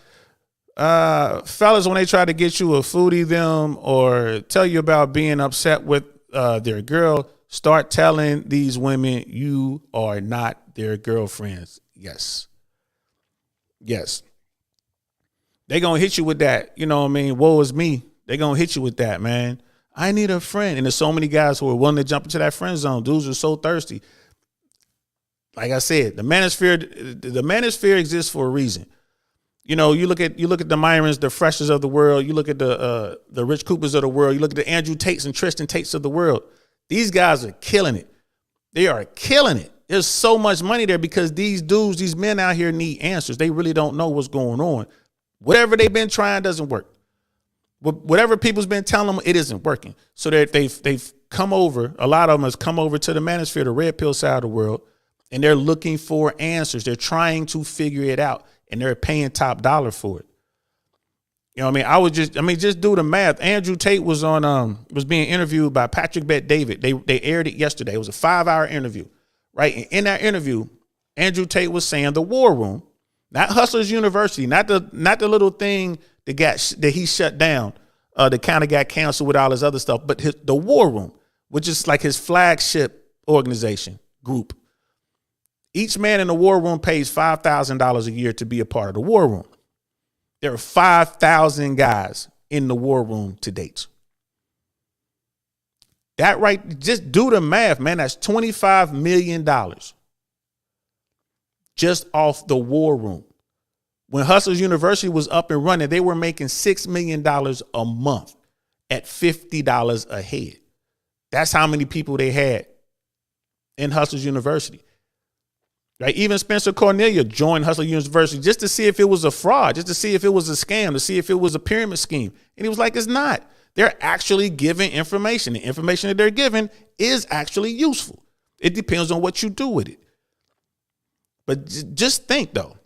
fellas, when they try to get you a foodie them or tell you about being upset with their girl, start telling these women you are not their girlfriends. Yes. They gonna hit you with that. You know what I mean? Woe is me. They gonna hit you with that, man. I need a friend. And there's so many guys who are willing to jump into that friend zone. Dudes are so thirsty. Like I said, the manosphere exists for a reason. You know, you look at the Myrons, the Freshers of the world. You look at the Rich Coopers of the world. You look at the Andrew Tates and Tristan Tates of the world. These guys are killing it. They are killing it. There's so much money there because these dudes, these men out here need answers. They really don't know what's going on. Whatever they've been trying doesn't work. Whatever people's been telling them, it isn't working. So that they've come over. A lot of them has come over to the manosphere, the red pill side of the world, and they're looking for answers. They're trying to figure it out, and they're paying top dollar for it. You know what I mean? Just do the math. Andrew Tate was being interviewed by Patrick Bet David. They aired it yesterday. It was a 5-hour interview, right? And in that interview, Andrew Tate was saying the War Room, not Hustlers University, not the little thing that he shut down, that kind of got canceled with all his other stuff, but the War Room, which is like his flagship organization group. Each man in the War Room pays $5,000 a year to be a part of the War Room. There are 5,000 guys in the War Room to date. That right, just do the math, man. That's $25 million just off the War Room. When Hustlers University was up and running, they were making $6 million a month at $50 a head. That's how many people they had in Hustlers University. Right? Even Spencer Cornelia joined Hustlers University just to see if it was a fraud, just to see if it was a scam, to see if it was a pyramid scheme. And he was like, it's not. They're actually giving information. The information that they're giving is actually useful. It depends on what you do with it. But just think, though.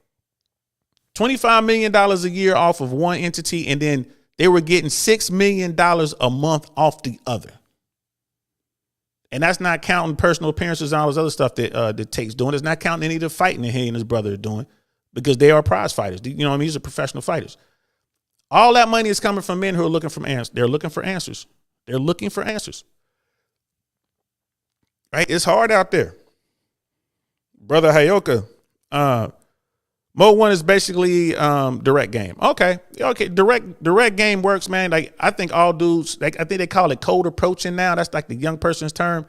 $25 million a year off of one entity, and then they were getting $6 million a month off the other. And that's not counting personal appearances and all this other stuff that Tate's doing. It's not counting any of the fighting that he and his brother are doing because they are prize fighters. You know what I mean? These are professional fighters. All that money is coming from men who are looking for answers. They're looking for answers. They're looking for answers. Right? It's hard out there. Brother Hayoka, Mo 1 is basically direct game. Okay. Direct game works, man. Like I think all dudes, I think they call it cold approaching now. That's like the young person's term.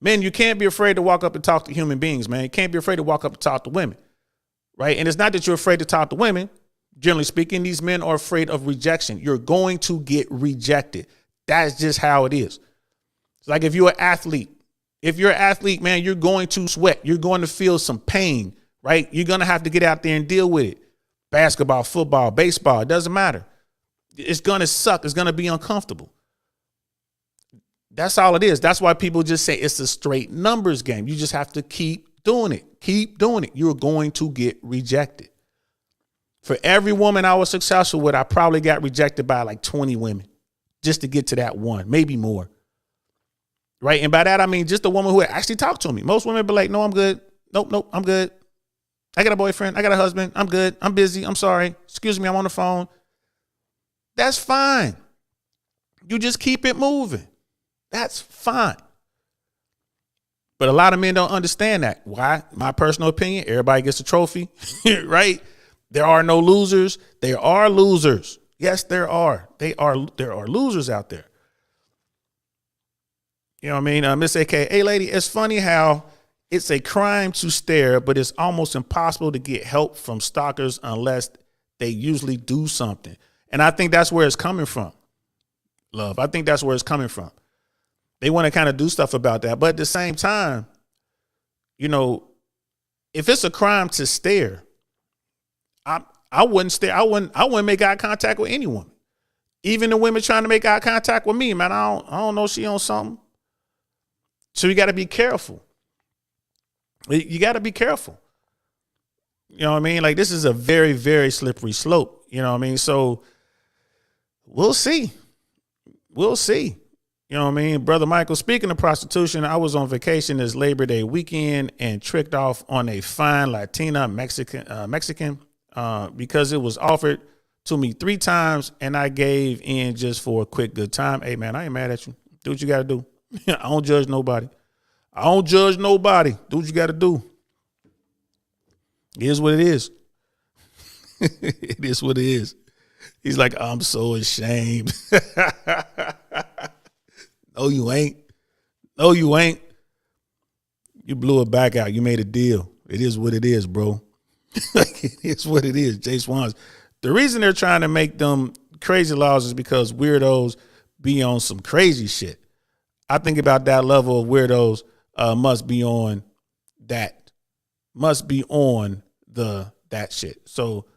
Men, you can't be afraid to walk up and talk to human beings, man. You can't be afraid to walk up and talk to women. Right? And it's not that you're afraid to talk to women. Generally speaking, these men are afraid of rejection. You're going to get rejected. That's just how it is. It's like if you're an athlete. If you're an athlete, man, you're going to sweat. You're going to feel some pain. Right? You're going to have to get out there and deal with it. Basketball, football, baseball, it doesn't matter. It's going to suck. It's going to be uncomfortable. That's all it is. That's why people just say it's a straight numbers game. You just have to keep doing it. Keep doing it. You're going to get rejected. For every woman I was successful with, I probably got rejected by like 20 women just to get to that one, maybe more. Right? And by that, I mean just the woman who actually talked to me. Most women be like, no, I'm good. Nope, I'm good. I got a boyfriend. I got a husband. I'm good. I'm busy. I'm sorry. Excuse me. I'm on the phone. That's fine. You just keep it moving. That's fine. But a lot of men don't understand that. Why? My personal opinion, everybody gets a trophy, right? There are no losers. There are losers. Yes, there are. There are losers out there. You know what I mean? Miss AK, hey lady, it's funny how it's a crime to stare, but it's almost impossible to get help from stalkers unless they usually do something. And I think that's where it's coming from. Love. I think that's where it's coming from. They want to kind of do stuff about that. But at the same time, you know, if it's a crime to stare, I wouldn't stare. I wouldn't make eye contact with anyone. Even the women trying to make eye contact with me, man, I don't know she on something. So you got to be careful. You got to be careful. You know what I mean? Like this is a very, very slippery slope. You know what I mean? So we'll see. We'll see. You know what I mean? Brother Michael, speaking of prostitution, I was on vacation this Labor Day weekend and tricked off on a fine Latina Mexican because it was offered to me 3 times and I gave in just for a quick good time. Hey, man, I ain't mad at you. Do what you got to do. I don't judge nobody. Do what you got to do. It is what it is. It is what it is. He's like, I'm so ashamed. No, you ain't. No, you ain't. You blew it back out. You made a deal. It is what it is, bro. It is what it is, Jay Swans. The reason they're trying to make them crazy laws is because weirdos be on some crazy shit. I think about that level of weirdos must be on that shit. So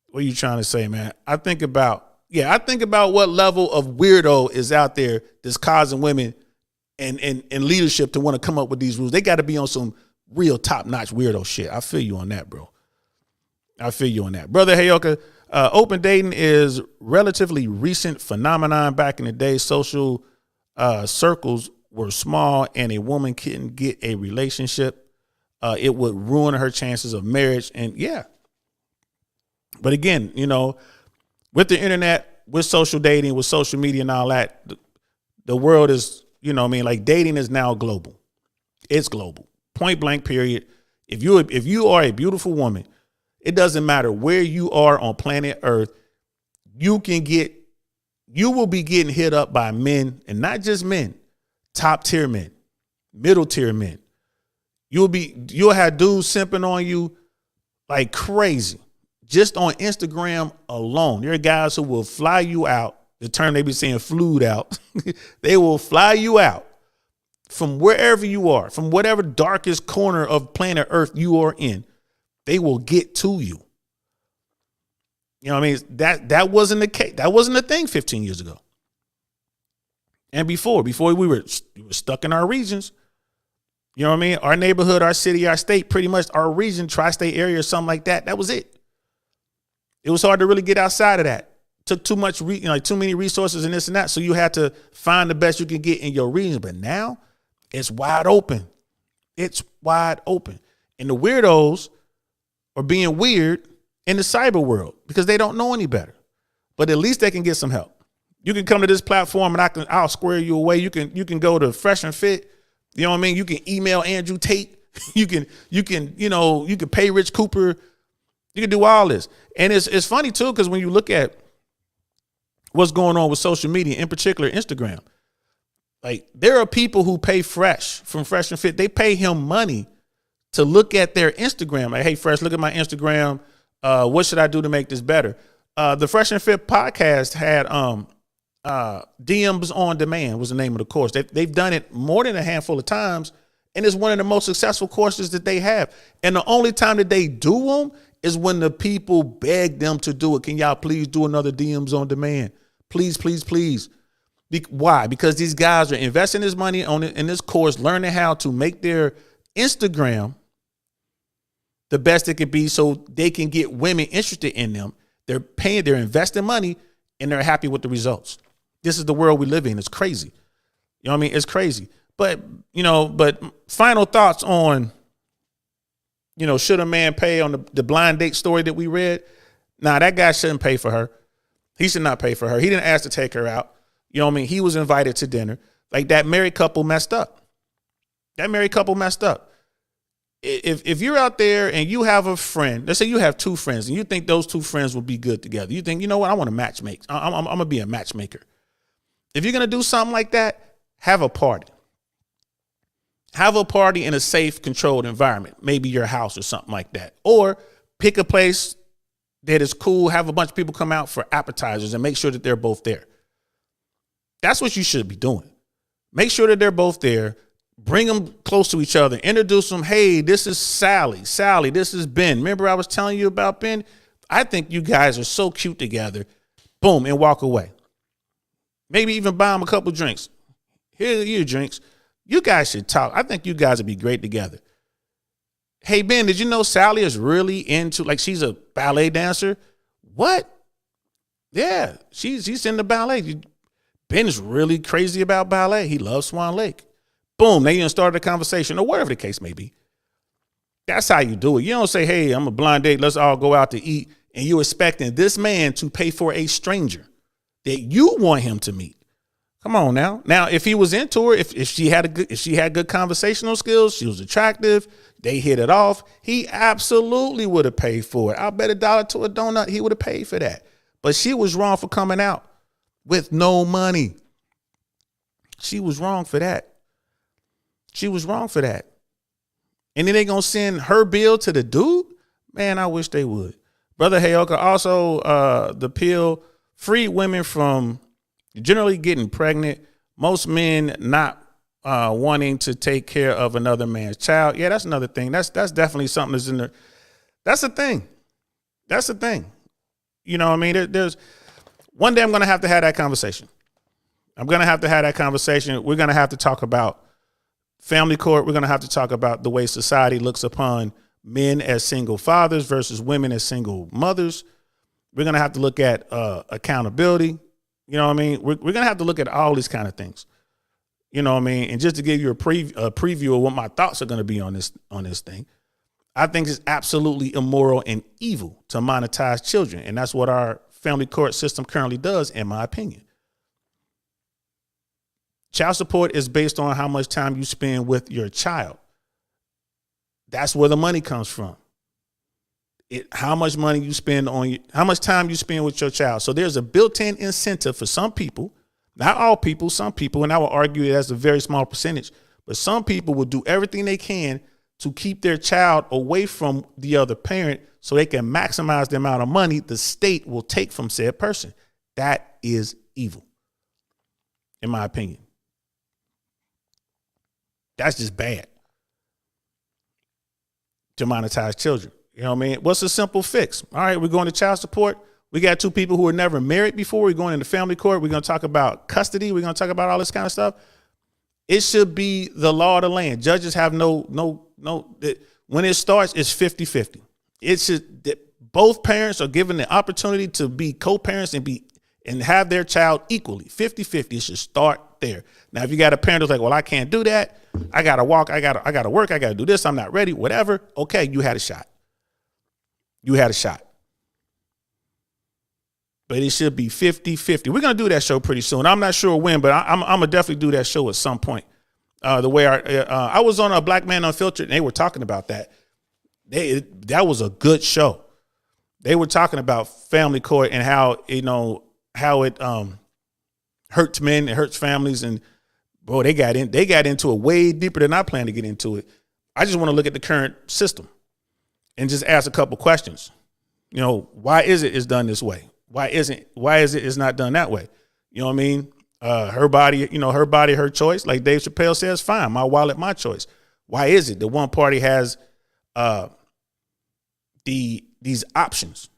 what are you trying to say, man? I think about what level of weirdo is out there that's causing women and leadership to want to come up with these rules. They got to be on some real top-notch weirdo shit. I feel you on that, bro. Brother Hayoka, open dating is relatively recent phenomenon. Back in the day, social circles were small and a woman couldn't get a relationship. It would ruin her chances of marriage. And yeah. But again, you know, with the internet, with social dating, with social media and all that, the world is, you know what I mean? Like dating is now global. It's global. Point blank, period. If you are a beautiful woman, it doesn't matter where you are on planet Earth, you will be getting hit up by men, and not just men, top tier men, middle tier men. You'll have dudes simping on you like crazy. Just on Instagram alone, there are guys who will fly you out. The term they be saying flued out. They will fly you out from wherever you are, from whatever darkest corner of planet Earth you are in. They will get to you. You know what I mean? That wasn't the case. That wasn't a thing 15 years ago. And before we were stuck in our regions. You know what I mean? Our neighborhood, our city, our state, pretty much our region, tri-state area or something like that. That was it. It was hard to really get outside of that. Took too much, too many resources and this and that. So you had to find the best you can get in your region. But now it's wide open. It's wide open. And the weirdos are being weird in the cyber world because they don't know any better. But at least they can get some help. You can come to this platform and I'll square you away. You can go to Fresh and Fit. You know what I mean? You can email Andrew Tate. You can pay Rich Cooper. You can do all this. And it's funny too, because when you look at what's going on with social media, in particular Instagram, like there are people who pay Fresh from Fresh and Fit. They pay him money to look at their Instagram. Like, hey, Fresh, look at my Instagram. What should I do to make this better? The Fresh and Fit podcast had DMs on Demand was the name of the course. They've done it more than a handful of times, and it's one of the most successful courses that they have. And the only time that they do them is when the people beg them to do it. Can y'all please do another DMs on Demand? Please, please, please. Why? Because these guys are investing this money in this course, learning how to make their Instagram the best it could be so they can get women interested in them. They're investing money, and they're happy with the results. This is the world we live in. It's crazy. You know what I mean? It's crazy. But final thoughts on, should a man pay on the blind date story that we read? Nah, that guy shouldn't pay for her. He should not pay for her. He didn't ask to take her out. You know what I mean? He was invited to dinner. Like that married couple messed up. If you're out there and you have a friend, let's say you have 2 friends and you think those 2 friends will be good together. You think, you know what? I want to matchmake. I'm going to be a matchmaker. If you're going to do something like that, have a party. Have a party in a safe, controlled environment, maybe your house or something like that. Or pick a place that is cool, have a bunch of people come out for appetizers and make sure that they're both there. That's what you should be doing. Make sure that they're both there. Bring them close to each other. Introduce them. Hey, this is Sally. Sally, this is Ben. Remember I was telling you about Ben? I think you guys are so cute together. Boom, and walk away. Maybe even buy them a couple drinks. Here are your drinks. You guys should talk. I think you guys would be great together. Hey, Ben, did you know Sally is really into, like, she's a ballet dancer? What? Yeah, she's into ballet. Ben is really crazy about ballet. He loves Swan Lake. Boom, they even started a conversation or whatever the case may be. That's how you do it. You don't say, hey, I'm a blind date. Let's all go out to eat. And you're expecting this man to pay for a stranger that you want him to meet. Come on now. Now, if he was into her, if she had good conversational skills, she was attractive, they hit it off, he absolutely would have paid for it. I'll bet $1 to a donut he would have paid for that. But she was wrong for coming out with no money. She was wrong for that. She was wrong for that. And then they gonna send her bill to the dude? Man, I wish they would. Brother Hayoka, also the pill freed women from generally getting pregnant. Most men not wanting to take care of another man's child. Yeah, that's another thing. That's definitely something that's in there. That's the thing. That's the thing. You know what I mean? There's one day I'm going to have that conversation. I'm going to have that conversation. We're going to have to talk about family court. We're going to have to talk about the way society looks upon men as single fathers versus women as single mothers. We're going to have to look at accountability. You know what I mean? We're going to have to look at all these kind of things. You know what I mean? And just to give you a preview of what my thoughts are going to be on this thing, I think it's absolutely immoral and evil to monetize children. And that's what our family court system currently does, in my opinion. Child support is based on how much time you spend with your child. That's where the money comes from. How much money you spend how much time you spend with your child. So there's a built-in incentive for some people, not all people, some people, and I will argue that's a very small percentage, but some people will do everything they can to keep their child away from the other parent so they can maximize the amount of money the state will take from said person. That is evil, in my opinion. That's just bad to monetize children. You know what I mean? What's a simple fix? All right, we're going to child support. We got two people who were never married before. We're going into family court. We're going to talk about custody. We're going to talk about all this kind of stuff. It should be the law of the land. Judges have no, when it starts, it's 50-50. It should, both parents are given the opportunity to be co-parents and have their child equally. 50-50. It should start there. Now, if you got a parent who's like, well, I can't do that. I got to walk. I got to work. I got to do this. I'm not ready. Whatever. Okay, you had a shot. You had a shot. But it should be 50-50. We're going to do that show pretty soon. I'm not sure when, but I'm going to definitely do that show at some point. The way I was on a Black Man Unfiltered, and they were talking about that. That was a good show. They were talking about family court and how it hurts men, it hurts families, and bro, they got into it way deeper than I planned to get into it. I just want to look at the current system and just ask a couple questions. You know, why is it's done this way? Why is it's not done that way? You know what I mean? Her body, her choice. Like Dave Chappelle says, fine, my wallet, my choice. Why is it that one party has these options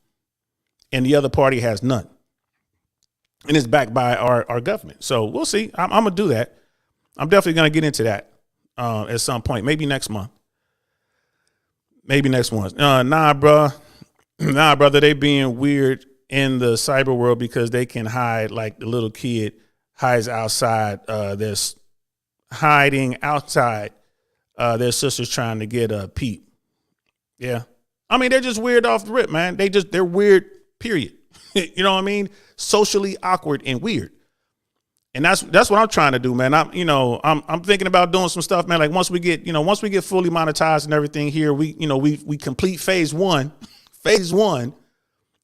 and the other party has none? And it's backed by our government. So we'll see. I'm going to do that. I'm definitely going to get into that at some point, maybe next month. Maybe next month. Nah, brother, they being weird in the cyber world because they can hide, like the little kid hides outside. They're hiding outside their sister's trying to get a peep. Yeah. I mean, they're just weird off the rip, man. They're weird, period. You know what I mean? Socially awkward and weird. And that's what I'm trying to do, man. I'm thinking about doing some stuff, man. Like once we get fully monetized and everything here, we complete phase one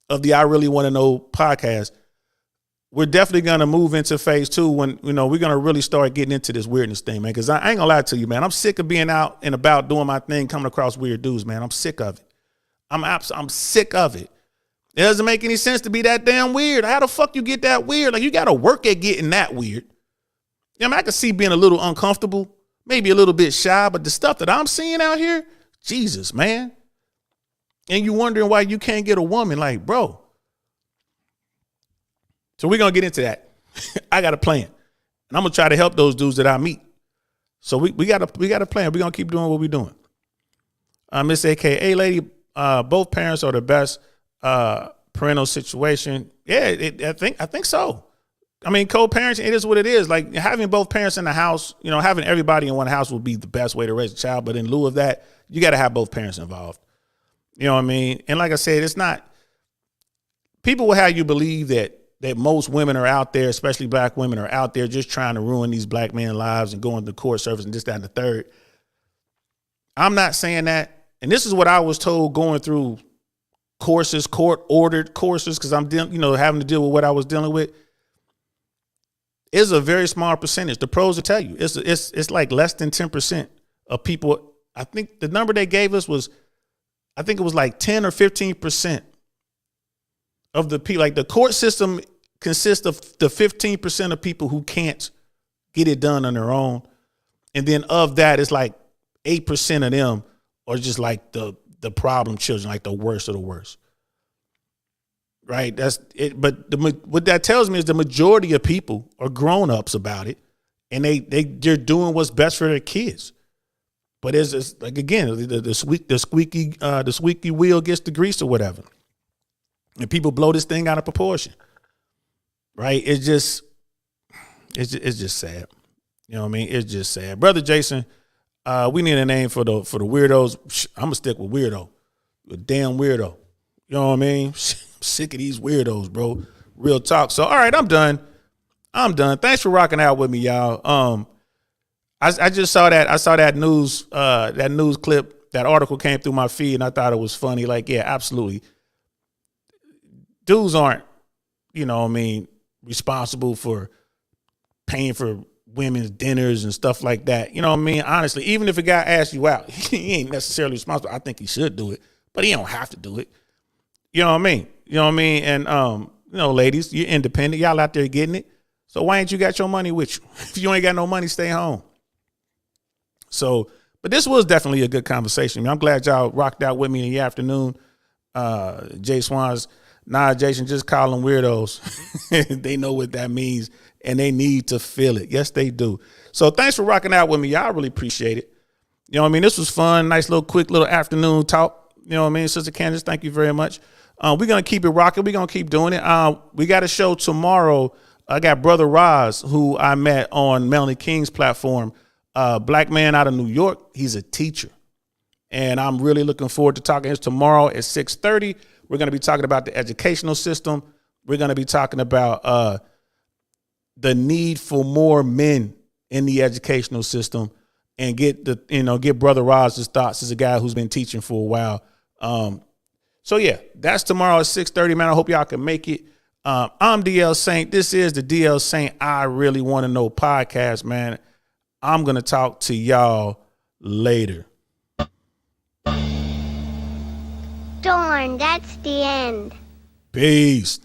of the I Really Want to Know podcast. We're definitely going to move into phase two when, we're going to really start getting into this weirdness thing, man. Cause I ain't gonna lie to you, man. I'm sick of being out and about doing my thing, coming across weird dudes, man. I'm sick of it. I'm sick of it. It doesn't make any sense to be that damn weird. How the fuck you get that weird? Like you got to work at getting that weird. I can see being a little uncomfortable, maybe a little bit shy, but the stuff that I'm seeing out here, Jesus, man. And you wondering why you can't get a woman, like, bro. So we're going to get into that. I got a plan. And I'm going to try to help those dudes that I meet. So we got a plan. We're going to keep doing what we're doing. Miss AKA lady, both parents are the best parental situation. Yeah, I think so. I mean, co-parenting, it is what it is. Like having both parents in the house, you know, having everybody in one house would be the best way to raise a child. But in lieu of that, you got to have both parents involved. You know what I mean? And like I said, it's not, people will have you believe that most women are out there, especially black women are out there just trying to ruin these black men's lives and going to court service and this, that, and the third. I'm not saying that. And this is what I was told going through courses, court ordered courses, because I'm having to deal with what I was dealing with. Is a very small percentage. The pros will tell you it's like less than 10% of people. I think the number they gave us was, I think it was like 10 or 15% of the people. Like the court system consists of the 15% of people who can't get it done on their own, and then of that, it's like 8% of them are just like the problem children, like the worst of the worst. Right, that's it. But what that tells me is the majority of people are grown-ups about it, and they're doing what's best for their kids. But it's like, again, the squeaky wheel gets the grease or whatever, and people blow this thing out of proportion. Right? It's just sad. You know what I mean? It's just sad, brother Jason. We need a name for the weirdos. I'm gonna stick with weirdo, a damn weirdo. You know what I mean? Sick of these weirdos, bro. Real talk. So, all right, I'm done. Thanks for rocking out with me, y'all. I just saw that. I saw that news clip. That article came through my feed, and I thought it was funny. Like, yeah, absolutely. Dudes aren't, you know what I mean, responsible for paying for women's dinners and stuff like that. You know what I mean? Honestly, even if a guy asks you out, he ain't necessarily responsible. I think he should do it, but he don't have to do it. You know what I mean? You know what I mean? And, ladies, you're independent. Y'all out there getting it. So why ain't you got your money with you? If you ain't got no money, stay home. So, but this was definitely a good conversation. I mean, I'm glad y'all rocked out with me in the afternoon. Jay Swans, nah, Jason, just call them weirdos. They know what that means, and they need to feel it. Yes, they do. So thanks for rocking out with me. Y'all really appreciate it. You know what I mean? This was fun. Nice little quick little afternoon talk. You know what I mean? Sister Candace, thank you very much. We're going to keep it rocking. We're going to keep doing it. We got a show tomorrow. I got Brother Roz, who I met on Melanie King's platform. Black man out of New York. He's a teacher. And I'm really looking forward to talking to him tomorrow at 6:30. We're going to be talking about the educational system. We're going to be talking about the need for more men in the educational system, and get Brother Roz's thoughts as a guy who's been teaching for a while. So yeah, that's tomorrow at 6:30, man. I hope y'all can make it. I'm DL Saint. This is the DL Saint I Really Want to Know podcast, man. I'm going to talk to y'all later. Darn, that's the end. Peace.